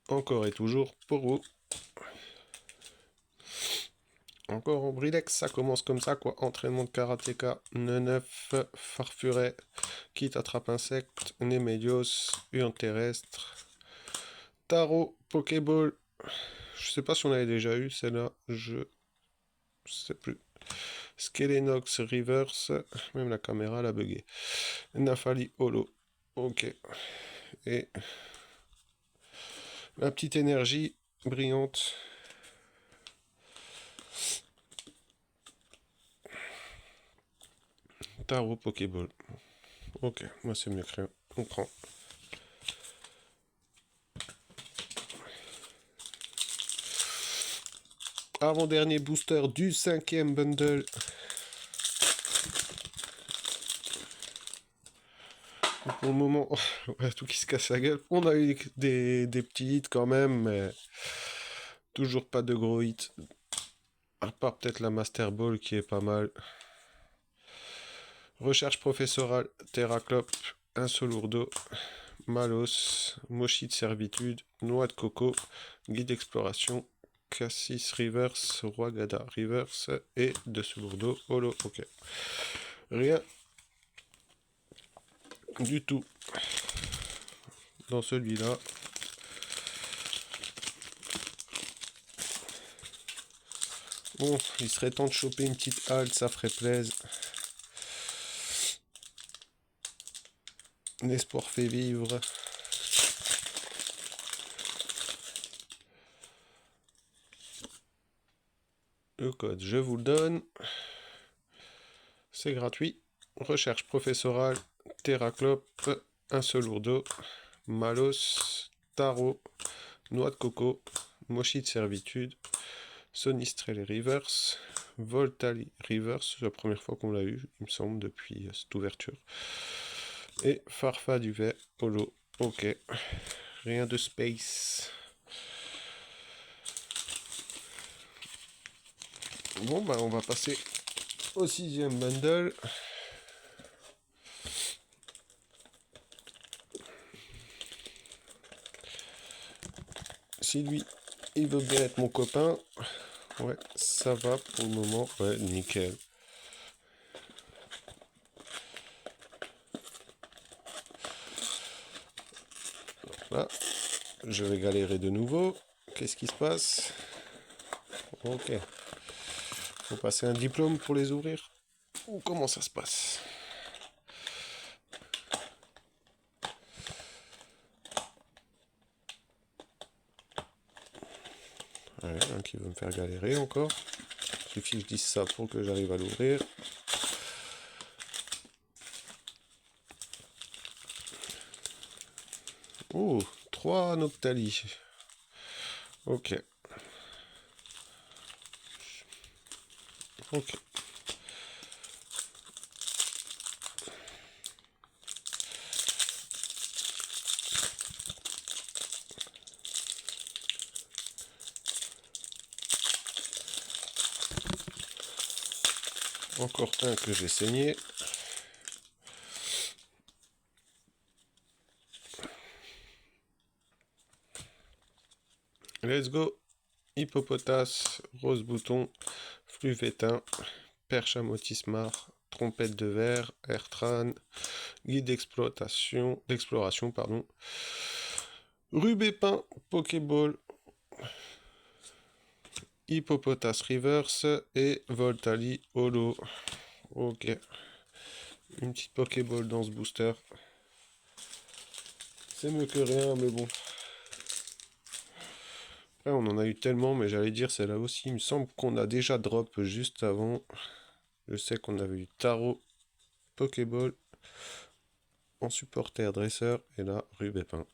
Encore et toujours pour vous. Encore en brilex, ça commence comme ça quoi. Entraînement de karatéka, 9, Farfuret, Kit attrape insecte, Nemelios, Urne terrestre, Tarot, Pokéball. Je sais pas si on l'avait déjà eu celle-là, je sais plus. Skelenox Reverse, même la caméra l'a bugué. Nafali Holo, ok. Et la petite énergie brillante. Tarot Pokéball. Ok, moi c'est mieux que rien. On prend. Avant-dernier booster du 5e bundle. Pour le moment, ouais, tout qui se casse la gueule. On a eu des petits hits quand même, mais toujours pas de gros hits. À part peut-être la Master Ball qui est pas mal. Recherche professorale, Terraclop, un Solourdo, Malos, Mochi de servitude, Noix de coco, Guide d'exploration, Cassis Reverse, Roi Gada Reverse et de Solourdo, Holo, ok. Rien du tout dans celui-là. Bon, il serait temps de choper une petite halte, ça ferait plaisir. L'espoir fait vivre. Le code, je vous le donne. C'est gratuit. Recherche professorale, Terraclop, un seul lourdeau, Malos, Tarot, Noix de coco, Mochi de servitude, Sonistrel Reverse, Voltali Reverse, c'est la première fois qu'on l'a eu, il me semble, depuis cette ouverture. Et Farfa du vert, Holo, ok. Rien de space. Bon, bah on va passer au 6e bundle. Si lui, il veut bien être mon copain, ouais, ça va pour le moment, ouais, nickel. Là, je vais galérer de nouveau. Qu'est-ce qui se passe? Ok. Faut passer un diplôme pour les ouvrir? Ou comment ça se passe? Ouais, un qui veut me faire galérer encore. Il suffit que je dise ça pour que j'arrive à l'ouvrir. Oh, 3 Noctali. Ok. Ok. Encore un que j'ai saigné. Let's go. Hippopotas, rose bouton, fluvétin, perche à motismar, trompette de verre, Airtran, guide d'exploration, pardon, Rubépin, Pokéball, Hippopotas Reverse et Voltali Holo. Ok. Une petite Pokéball dans ce booster. C'est mieux que rien, mais bon. Après, on en a eu tellement, mais j'allais dire, c'est là aussi. Il me semble qu'on a déjà drop juste avant. Je sais qu'on avait eu Tarot, Pokéball, en supporter dresseur, et là, Rubépin.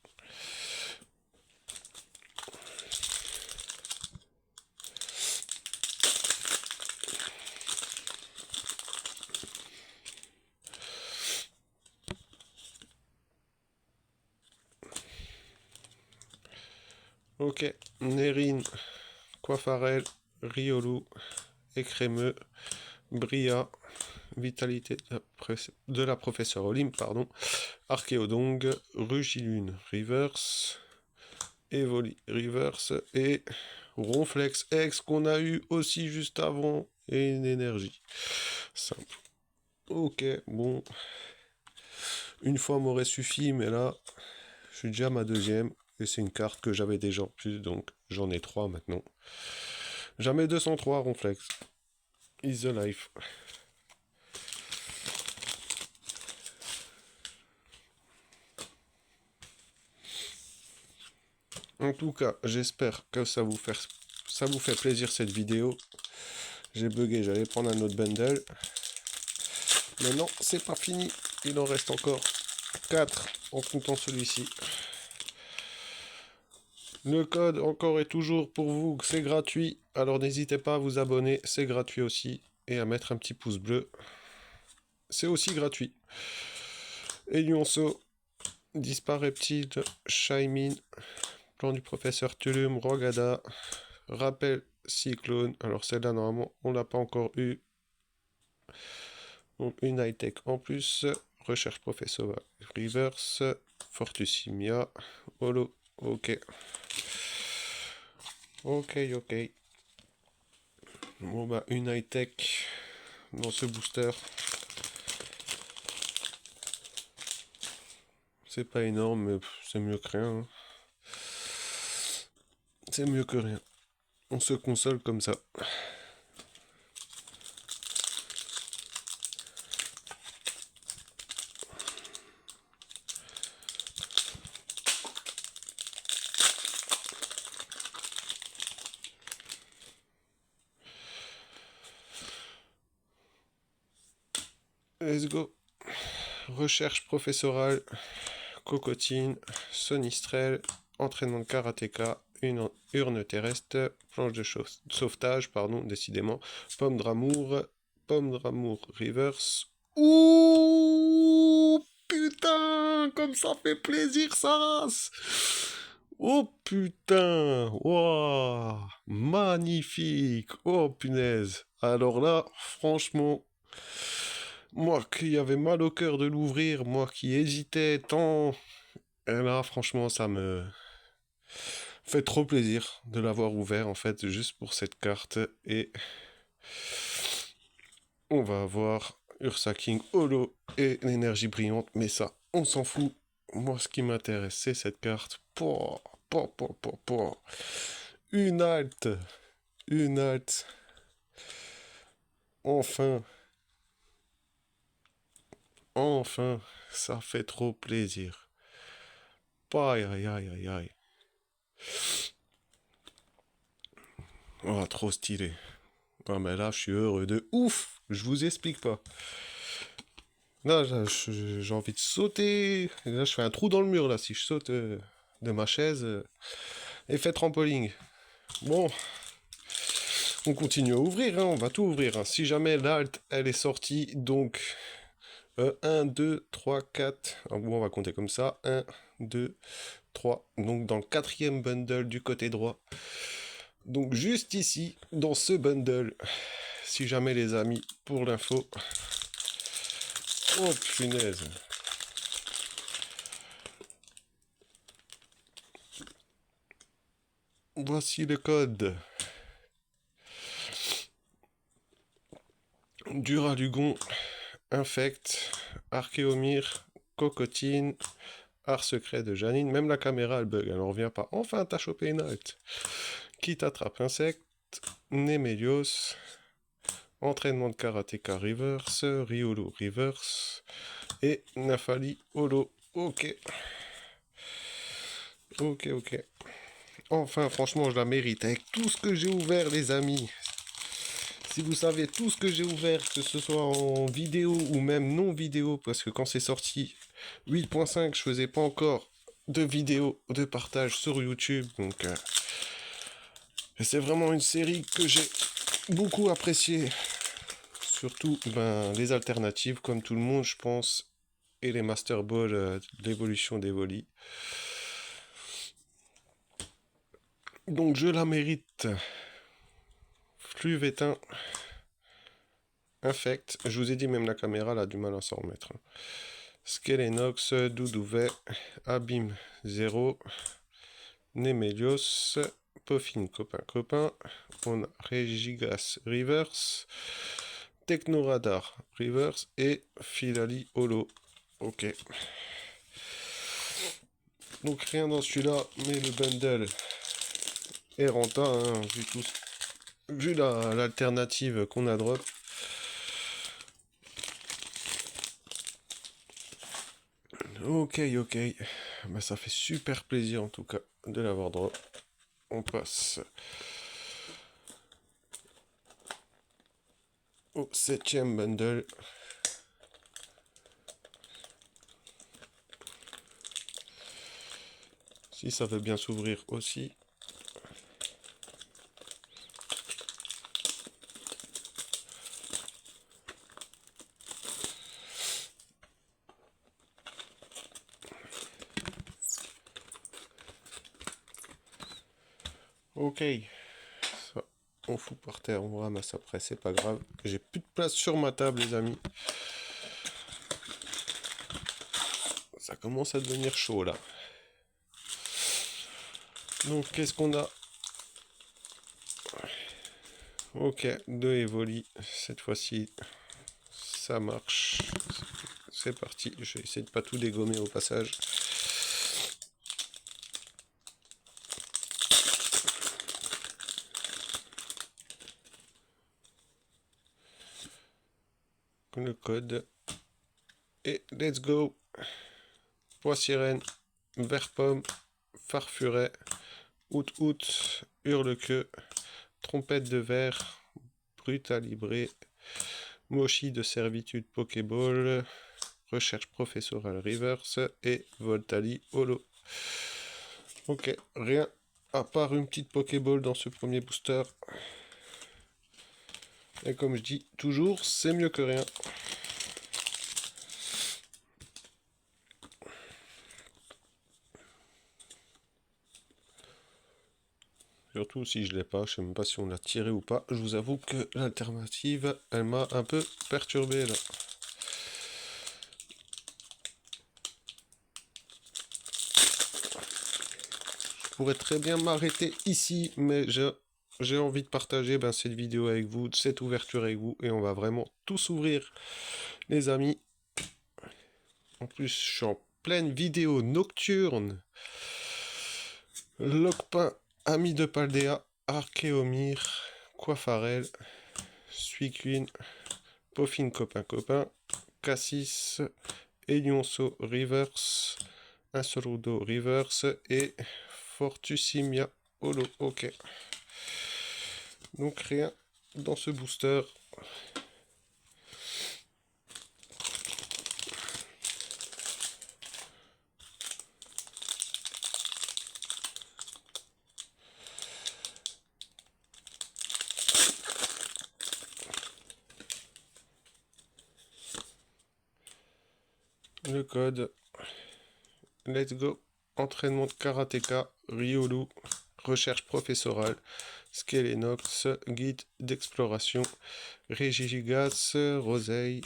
Ok, Nérine, Coiffarel, Riolu, Écrémeux, Bria, Vitalité de la professeure Olympe, pardon, Archéodong, Rugilune, Reverse, Evoli, Reverse, et Ronflex X qu'on a eu aussi juste avant, et une énergie. Simple. Ok, bon. Une fois m'aurait suffi, mais là, je suis déjà à ma deuxième, et c'est une carte que j'avais déjà en plus, donc j'en ai 3 maintenant. Jamais 203 Ronflex. Is the life. En tout cas, j'espère que ça vous fait plaisir cette vidéo. J'ai bugué, j'allais prendre un autre bundle. Mais non, c'est pas fini. Il en reste encore 4 en comptant celui-ci. Le code encore et toujours pour vous, c'est gratuit. Alors n'hésitez pas à vous abonner, c'est gratuit aussi. Et à mettre un petit pouce bleu. C'est aussi gratuit. Elionso, Dispareptile, Shaimin, Plan du professeur Tulum, Rogada, Rappel Cyclone. Alors celle-là, normalement, on l'a pas encore eu. Donc une high-tech en plus. Recherche professeur Reverse. Fortusimia. Holo. Ok. Ok, ok. Bon bah une high-tech dans ce booster. C'est pas énorme, mais c'est mieux que rien. Hein. C'est mieux que rien. On se console comme ça. Let's go. Recherche professorale, cocotine, sonistrel, entraînement de karatéka, une urne terrestre, planche de sauvetage, pardon, décidément, pomme d'amour reverse. Ouh, putain, comme ça fait plaisir, ça race. Oh putain, waouh, magnifique, oh punaise. Alors là, franchement, moi qui avais mal au cœur de l'ouvrir, moi qui hésitais tant, et là franchement ça me fait trop plaisir de l'avoir ouvert en fait juste pour cette carte et on va avoir Ursa King Holo et l'énergie brillante, mais ça on s'en fout. Moi ce qui m'intéresse c'est cette carte. Une halte, une halte. Enfin, enfin, ça fait trop plaisir. Aïe aïe aïe aïe aïe. Oh, trop stylé. Ah, mais là, je suis heureux de ouf. Je vous explique pas. Là, j'ai envie de sauter. Là, je fais un trou dans le mur, là, si je saute de ma chaise. Effet trampoline. Bon, on continue à ouvrir, hein, on va tout ouvrir. Hein. Si jamais l'alt, elle est sortie, donc 1, 2, 3, 4. Bon, on va compter comme ça. 1, 2, 3. Donc, dans le quatrième bundle du côté droit. Donc, juste ici, dans ce bundle, si jamais les amis, pour l'info. Oh punaise. Voici le code. Duralugon, Infect, Archéomir, Cocotine, Art secret de Janine. Même la caméra elle bug, elle en revient pas. Enfin t'as chopé une halte. Qui t'attrape insecte, Nemelios, entraînement de karatéka reverse, Riolo reverse et Nafali Holo. Ok. Ok, ok. Enfin, franchement, je la mérite. Avec tout ce que j'ai ouvert, les amis. Si vous savez tout ce que j'ai ouvert, que ce soit en vidéo ou même non vidéo, parce que quand c'est sorti 8.5, je faisais pas encore de vidéos de partage sur YouTube. Donc, c'est vraiment une série que j'ai beaucoup appréciée. Surtout les alternatives, comme tout le monde, je pense, et les Master Ball, l'évolution des volis. Donc, je la mérite. Fluve éteint. Infect. Je vous ai dit, même la caméra, elle a du mal à s'en remettre. Skelenox, Doudouvet, Abîme 0, Nemelios, Poffin copain. On a Regigas Reverse, Technoradar Reverse et Filali Holo. Ok. Donc rien dans celui-là, mais le bundle est rentable, hein, vu l'alternative qu'on a drop. Ok, ok. Bah, ça fait super plaisir en tout cas de l'avoir drop. On passe au 7ème bundle. Si ça veut bien s'ouvrir aussi. Ok. Ça, on fout par terre, on ramasse après, c'est pas grave. J'ai plus de place sur ma table, les amis. Ça commence à devenir chaud là. Donc qu'est-ce qu'on a? Ok, 2 Evoli. Cette fois-ci, ça marche. C'est parti. Je vais essayer de pas tout dégommer au passage. Le code. Et let's go. Pois sirène, vert pomme, farfuret, out, hurle-queue, trompette de verre, brutalibré, mochi de servitude Pokéball, recherche professorale reverse et Voltali holo. Ok, rien à part une petite Pokéball dans ce premier booster. Et comme je dis toujours, c'est mieux que rien. Surtout si je l'ai pas, je sais même pas si on l'a tiré ou pas. Je vous avoue que l'alternative, elle m'a un peu perturbé là. Je pourrais très bien m'arrêter ici, mais j'ai envie de partager cette vidéo avec vous, cette ouverture avec vous, et on va vraiment tous ouvrir, les amis. En plus, je suis en pleine vidéo nocturne. Locpin, Ami de Paldea, Archéomir, Coiffarel, Suicune, Poffin copain, Cassis, Elionso Reverse, Insorudo Reverse et Fortusimia Holo. Ok. Donc rien dans ce booster. Le code. Let's go. Entraînement de karatéka, Riolu, recherche professorale, Skelenox, guide d'exploration, Régigigas, Roseille,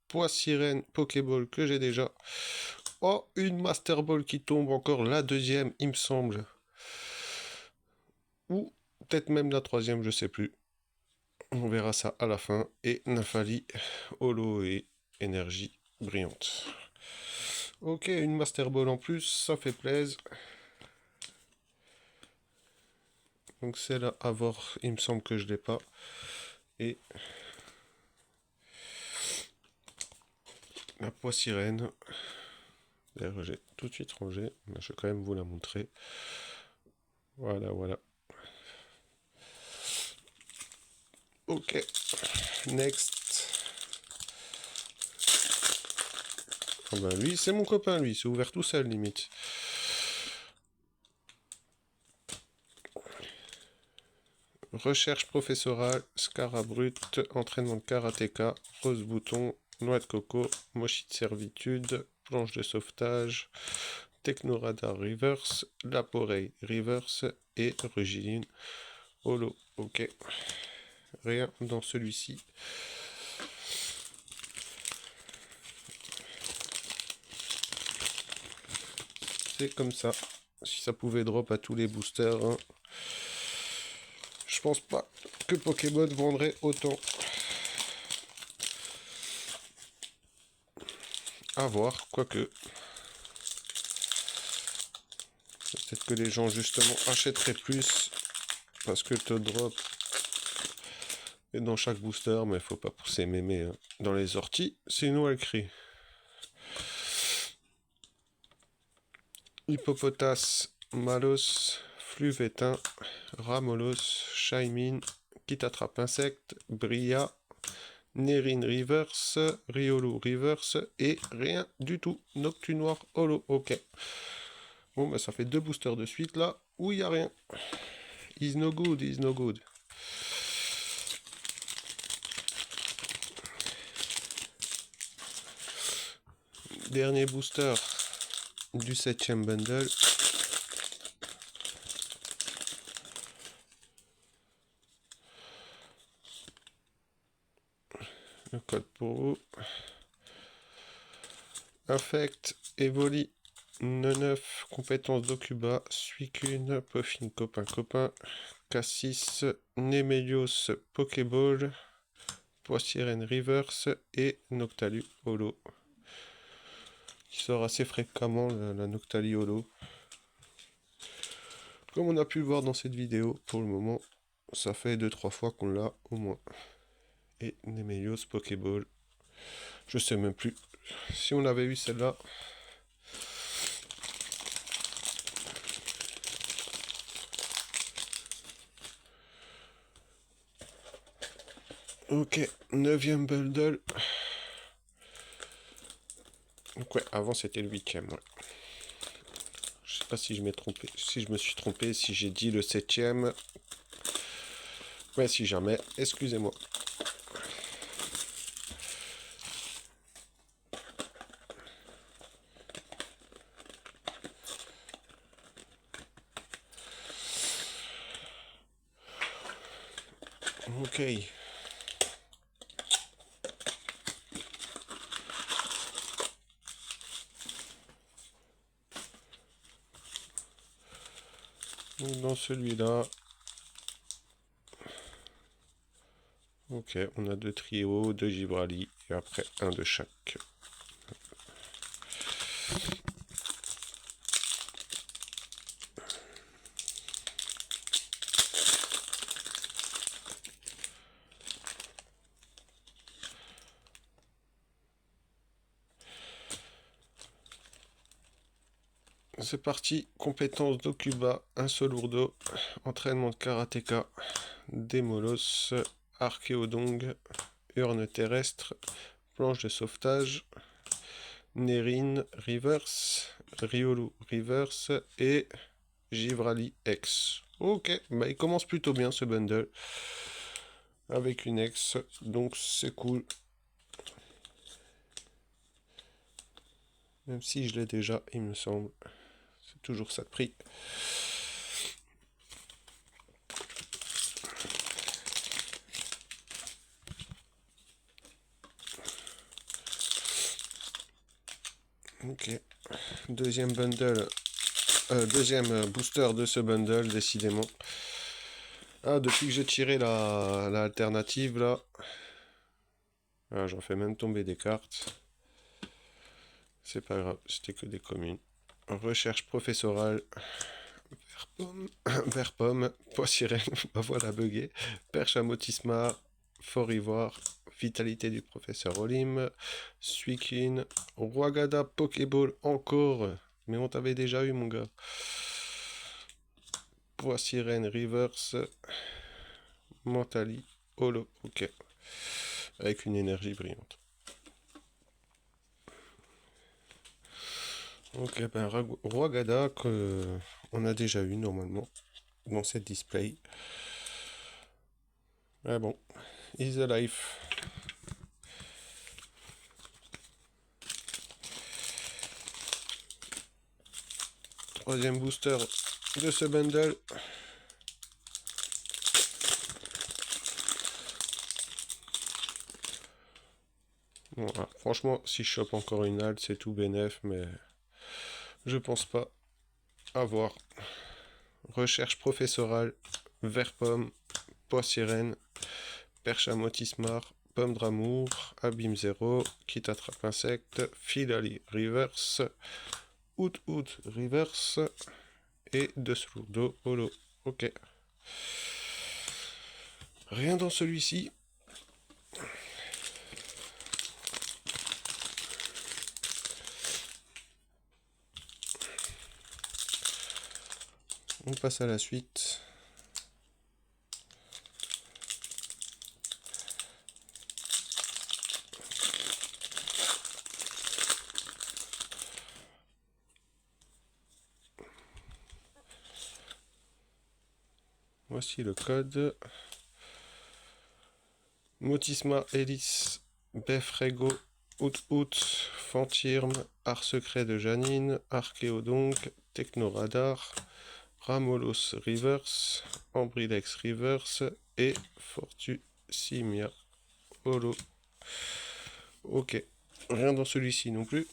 Pois sirène, Pokéball que j'ai déjà. Oh, une Master Ball qui tombe encore, la deuxième, il me semble. Ou peut-être même la troisième, je sais plus. On verra ça à la fin. Et Nafali, Holo et énergie brillante. Ok, une Master Ball en plus, ça fait plaisir. Donc celle-là à voir, il me semble que je l'ai pas. Et la pois sirène. D'ailleurs, j'ai tout de suite rangé, mais je vais quand même vous la montrer. Voilà, voilà. Ok, next. Ah bah lui, c'est mon copain, lui, c'est ouvert tout seul, limite. Recherche professorale, Scara brut, entraînement de karatéka, rose bouton, noix de coco, mochi de servitude, planche de sauvetage, technoradar reverse, laporeille reverse et rugiline holo. Ok, rien dans celui-ci. C'est comme ça. Si ça pouvait drop à tous les boosters, hein. Je pense pas que Pokémon vendrait autant. À voir, quoique. Peut-être que les gens justement achèteraient plus parce que le taux de drop est dans chaque booster, mais faut pas pousser mémé hein, dans les orties, sinon elle crie. Hippopotas, Malos, Fluvétin, Ramolos, Shaymin, qui t'attrape insecte, Bria, Nerine Reverse, Riolu Reverse et rien du tout. Noctu Noir Holo, ok. Bon bah ça fait 2 boosters de suite là où il n'y a rien. Is no good, is no good. Dernier booster du 7ème bundle. Le code pour vous. Infect, Evoli, Neuf, compétence d'Okuba, Suicune, Puffin, copain, Cassis, Nemelios, Pokéball, Poissirène Reverse et Noctalu Holo. Qui sort assez fréquemment la Noctali Holo. Comme on a pu le voir dans cette vidéo, pour le moment, ça fait 2-3 fois qu'on l'a au moins. Et Nemelios, Pokéball. Je sais même plus. Si on avait eu celle-là. Ok, 9ème bundle. Donc ouais, avant c'était le 8ème. Ouais. Je sais pas si je m'ai trompé, si je me suis trompé, si j'ai dit le 7ème. Ouais, si jamais, excusez-moi. Ok. Donc dans celui-là. Ok, on a 2 trios, 2 Gibrali et après un de chaque. C'est parti, compétence d'Okuba, un seul ourdo, entraînement de karatéka, Démolos, Archéodong, urne terrestre, planche de sauvetage, Nerine Reverse, Riolu Reverse et Givrali X. Ok, bah il commence plutôt bien ce bundle. Avec une X, donc c'est cool. Même si je l'ai déjà, il me semble. C'est toujours ça de prix. Ok, deuxième bundle, deuxième booster de ce bundle, décidément. Ah, depuis que j'ai tiré la alternative là, ah, j'en fais même tomber des cartes. C'est pas grave, c'était que des communes. Recherche professorale, vert pomme, pois sirène, bah voilà bugué, perche à motisma, Fort Ivoire, Vitalité du Professeur Olim, Suikin, Rwagada, Pokéball encore, mais on t'avait déjà eu mon gars. Poids Sirène, Reverse, Mentali, Holo, ok, avec une énergie brillante. Ok, ben Rwagada qu'on a déjà eu normalement dans cette display. Ah bon, is the life. Troisième booster de ce bundle. Bon, ah, franchement, si je chope encore une halte, c'est tout bénef, mais je pense pas avoir. Recherche professorale, vert pomme, pois sirène, perche à motismar, pomme d'amour, abîme 0, kit attrape insecte, filali reverse, out reverse et de Slourdo holo. Ok. Rien dans celui-ci. On passe à la suite. Voici le code. Motisma Hélice, Befrego, Out, Fantirme, Art Secret de Janine, Archéodonc, Technoradar, Ramolos Reverse, Ambrilex Reverse et Fortusimia Holo. Ok, rien dans celui-ci non plus.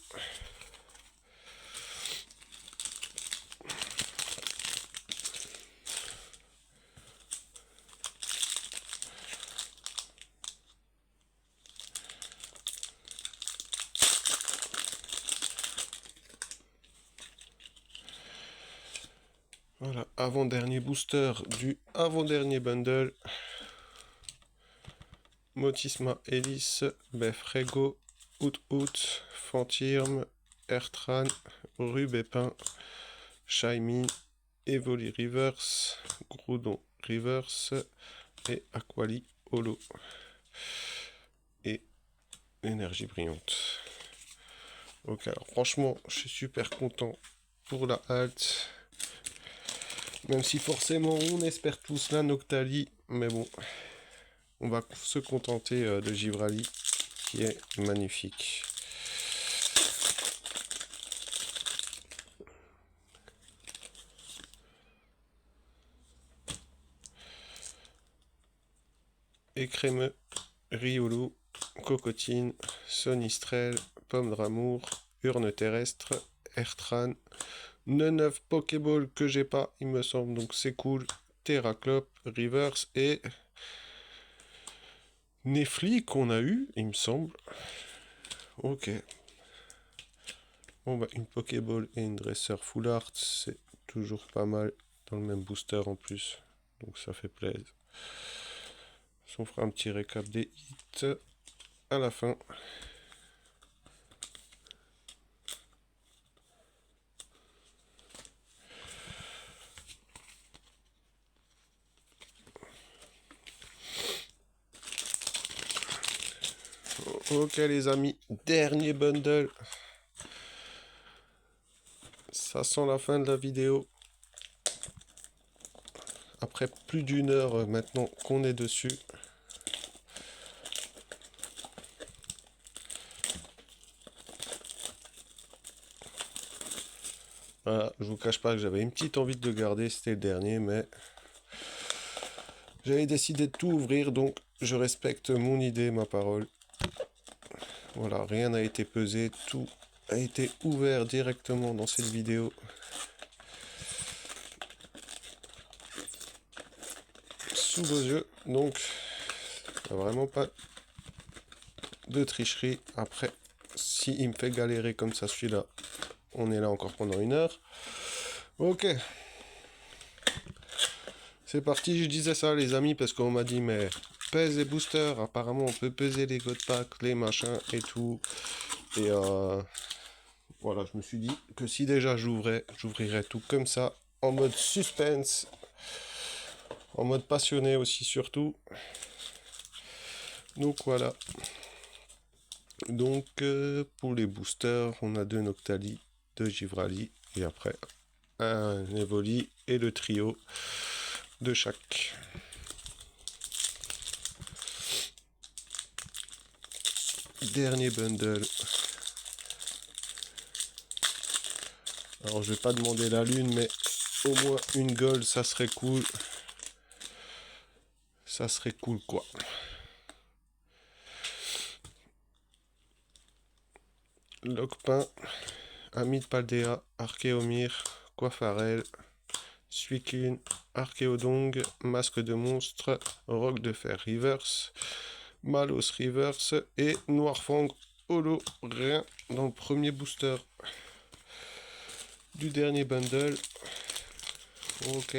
Voilà, avant-dernier booster du avant-dernier bundle. Motisma Hélice, Befrego, Out, Fantirme, Ertran, Rubépin, Shaimin, Evoli Reverse, Groudon Reverse et Aquali Holo. Et énergie brillante. Ok, alors franchement, je suis super content pour la halte. Même si forcément on espère tous la Noctali, mais bon, on va se contenter de Givrali, qui est magnifique. Écrémeux, Riolu, Cocotine, Sonistrel, Pomme d'amour, Urne terrestre, Ertran, 9 Pokéball que j'ai pas, il me semble, donc c'est cool. Terraclope, Reverse et Nefli qu'on a eu, il me semble. Ok. Bon bah une Pokéball et une Dresseur Full Art, c'est toujours pas mal dans le même booster en plus. Donc ça fait plaisir. On fera un petit récap des hits à la fin. Ok les amis, dernier bundle. Ça sent la fin de la vidéo. Après plus d'une heure maintenant qu'on est dessus. Voilà, je vous cache pas que j'avais une petite envie de le garder, c'était le dernier, mais j'avais décidé de tout ouvrir, donc je respecte mon idée, ma parole. Voilà, rien n'a été pesé, tout a été ouvert directement dans cette vidéo. Sous vos yeux, donc vraiment pas de tricherie. Après, si il me fait galérer comme ça celui-là, on est là encore pendant une heure. Ok. C'est parti, je disais ça les amis parce qu'on m'a dit mais pèse les boosters. Apparemment, on peut peser les god packs, les machins et tout. Et voilà, je me suis dit que si déjà j'ouvrirais tout comme ça, en mode suspense, en mode passionné aussi surtout. Donc voilà. Donc pour les boosters, on a 2 Noctali, 2 Givrali et après un Evoli et le trio de chaque. Dernier bundle. Alors je vais pas demander la lune, mais au moins une gold, ça serait cool. Ça serait cool quoi. Locpin, Amid Paldea, Archéomir, Coiffarel, Suicune, Archéodong, Masque de monstre, Roc de fer reverse, Malos reverse et Noirfang holo. Rien dans le premier booster du dernier bundle. Ok.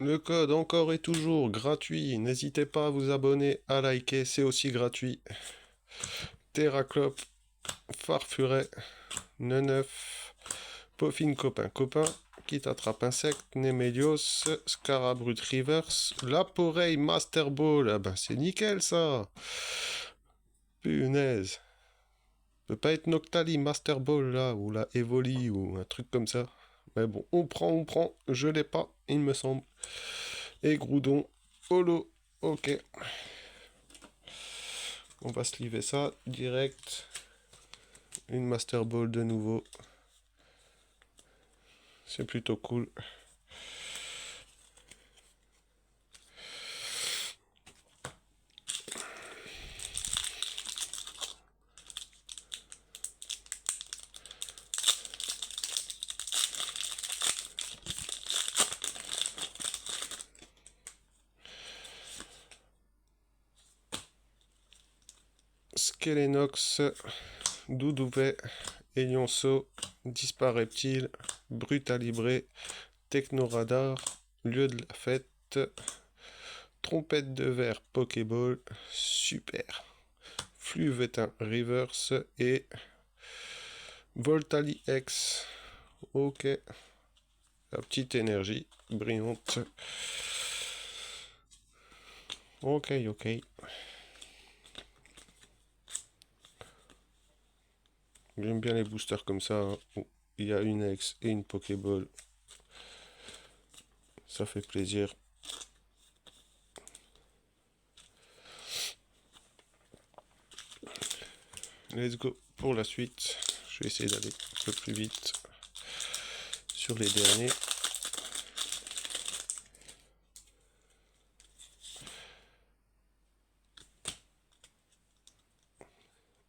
Le code encore et toujours gratuit. N'hésitez pas à vous abonner, à liker, c'est aussi gratuit. Terraclope, Farfuret, Neneuf, Poffin copain, qui t'attrape insecte, Nemelios, Scarabrut Reverse, Laporeille Master Ball. Ah ben c'est nickel ça. Punaise. Peut pas être Noctali Master Ball là, ou la Evoli, ou un truc comme ça. Mais bon, on prend, je l'ai pas, il me semble. Et Groudon, holo, ok. On va sliver ça, direct. Une Master Ball de nouveau. C'est plutôt cool. Skelenox, Doudouvet, Elionceau, Dispareptile, Brutalibré, Technoradar, Lieu de la fête, Trompette de verre Pokéball, super. Fluvetin Reverse et Voltali X. Ok. La petite énergie brillante. Ok. J'aime bien les boosters comme ça, hein, où il y a une X et une Pokéball. Ça fait plaisir. Let's go pour la suite. Je vais essayer d'aller un peu plus vite sur les derniers.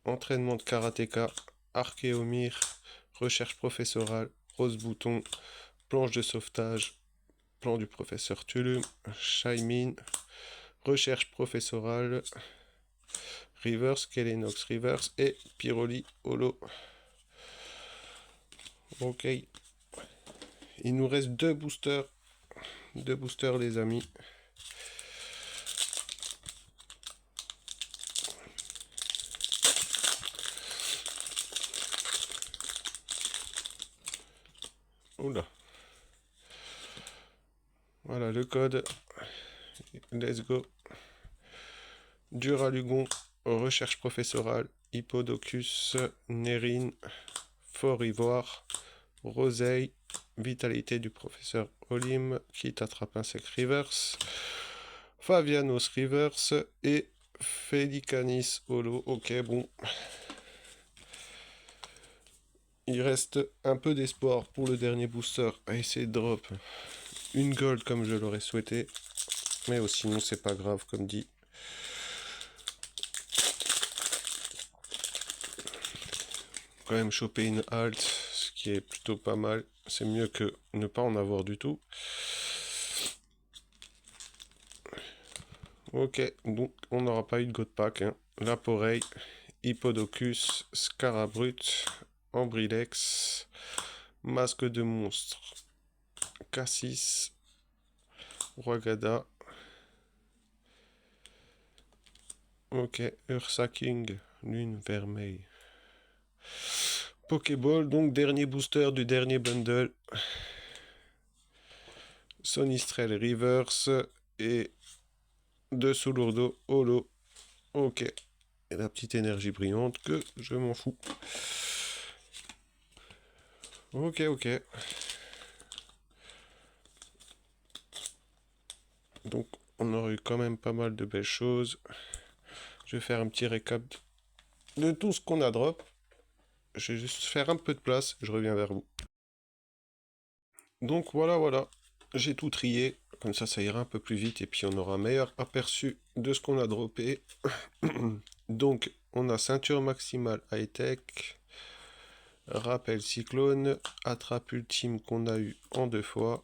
Entraînement de karatéka, Archéomir, recherche professorale, Rose Bouton, planche de sauvetage, plan du professeur Tulum, Shaimin, recherche professorale, Reverse, Kelenox Reverse et Pyroli Holo. Ok. Il nous reste deux boosters. Deux boosters les amis. Oula. Voilà le code. Let's go. Duralugon, recherche professorale, Hippodocus, Nérine, Fort Ivoire, Roseille, vitalité du professeur Olim, qui t'attrape insect reverse, Favianos reverse et Felicanis holo. Ok, bon. Il reste un peu d'espoir pour le dernier booster à essayer de drop une gold comme je l'aurais souhaité. Mais sinon c'est pas grave comme dit. Quand même choper une alt, ce qui est plutôt pas mal. C'est mieux que ne pas en avoir du tout. Ok, donc on n'aura pas eu de God Pack, hein. Laporeille, Hippodocus, Scarabrut, Ambrilex, Masque de monstre, Cassis, Rwagada. Ok, Ursa King, Lune Vermeille. Pokéball, donc dernier booster du dernier bundle. Sonistrel Reverse et de Soulurdo Holo. Ok. Et la petite énergie brillante que je m'en fous. Ok, ok. Donc on aurait eu quand même pas mal de belles choses. Je vais faire un petit récap de tout ce qu'on a drop. Je vais juste faire un peu de place, je reviens vers vous. Donc voilà, voilà. J'ai tout trié. Comme ça ira un peu plus vite et puis on aura un meilleur aperçu de ce qu'on a droppé. Donc, on a ceinture maximale high-tech, rappel cyclone, attrape ultime qu'on a eu en 2 fois.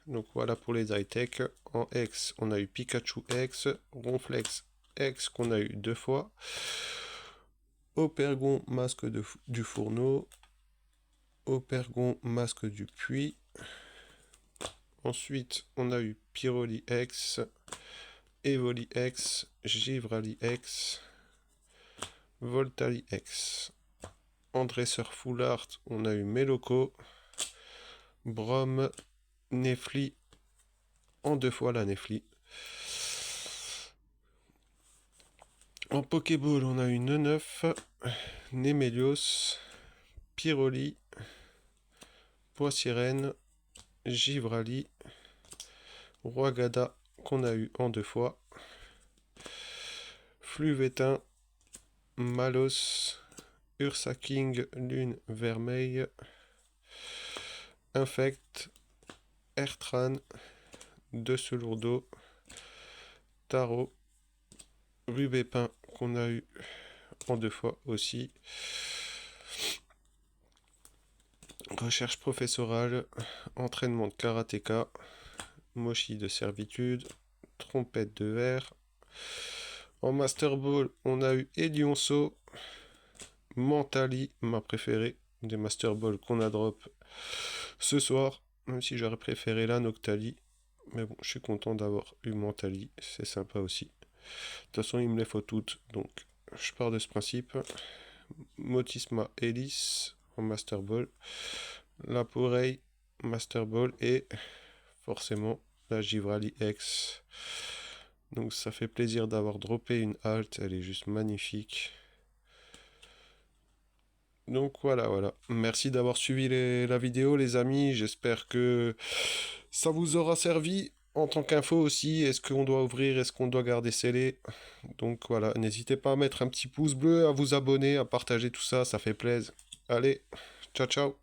Donc voilà pour les high-tech. En X, on a eu Pikachu X, Ronflex X qu'on a eu 2 fois. Opergon masque du fourneau. Opergon masque du puits. Ensuite, on a eu Pyroli X, Evoli X, Givrali X, Voltali X. En dresseur full art, on a eu Meloco, Brom, Nefli, en 2 fois la Nefli. En Pokéball, on a eu Neneuf, Nemelios, Pyroli, Poissirène, Givrali, Rwagada qu'on a eu en 2 fois, Fluvétin, Malos, Ursa King, Lune Vermeille, Infect, Ertran, De Selourdo, Tarot, Rubépin qu'on a eu en 2 fois aussi, recherche professorale, entraînement de karatéka, mochi de servitude, trompette de verre. En Master Ball, on a eu Elionceau, Mentali, ma préférée des Master Ball qu'on a drop ce soir, même si j'aurais préféré la Noctali. Mais bon, je suis content d'avoir eu Mentali, c'est sympa aussi. De toute façon, il me les faut toutes, donc je pars de ce principe. Motisma Hélice en Master Ball, Laporeille Master Ball et forcément la Givrali X. Donc ça fait plaisir d'avoir droppé une halte, elle est juste magnifique. Donc voilà, voilà. Merci d'avoir suivi la vidéo, les amis. J'espère que ça vous aura servi en tant qu'info aussi. Est-ce qu'on doit ouvrir, est-ce qu'on doit garder scellé? Donc voilà, n'hésitez pas à mettre un petit pouce bleu, à vous abonner, à partager tout ça, ça fait plaisir. Allez, ciao ciao.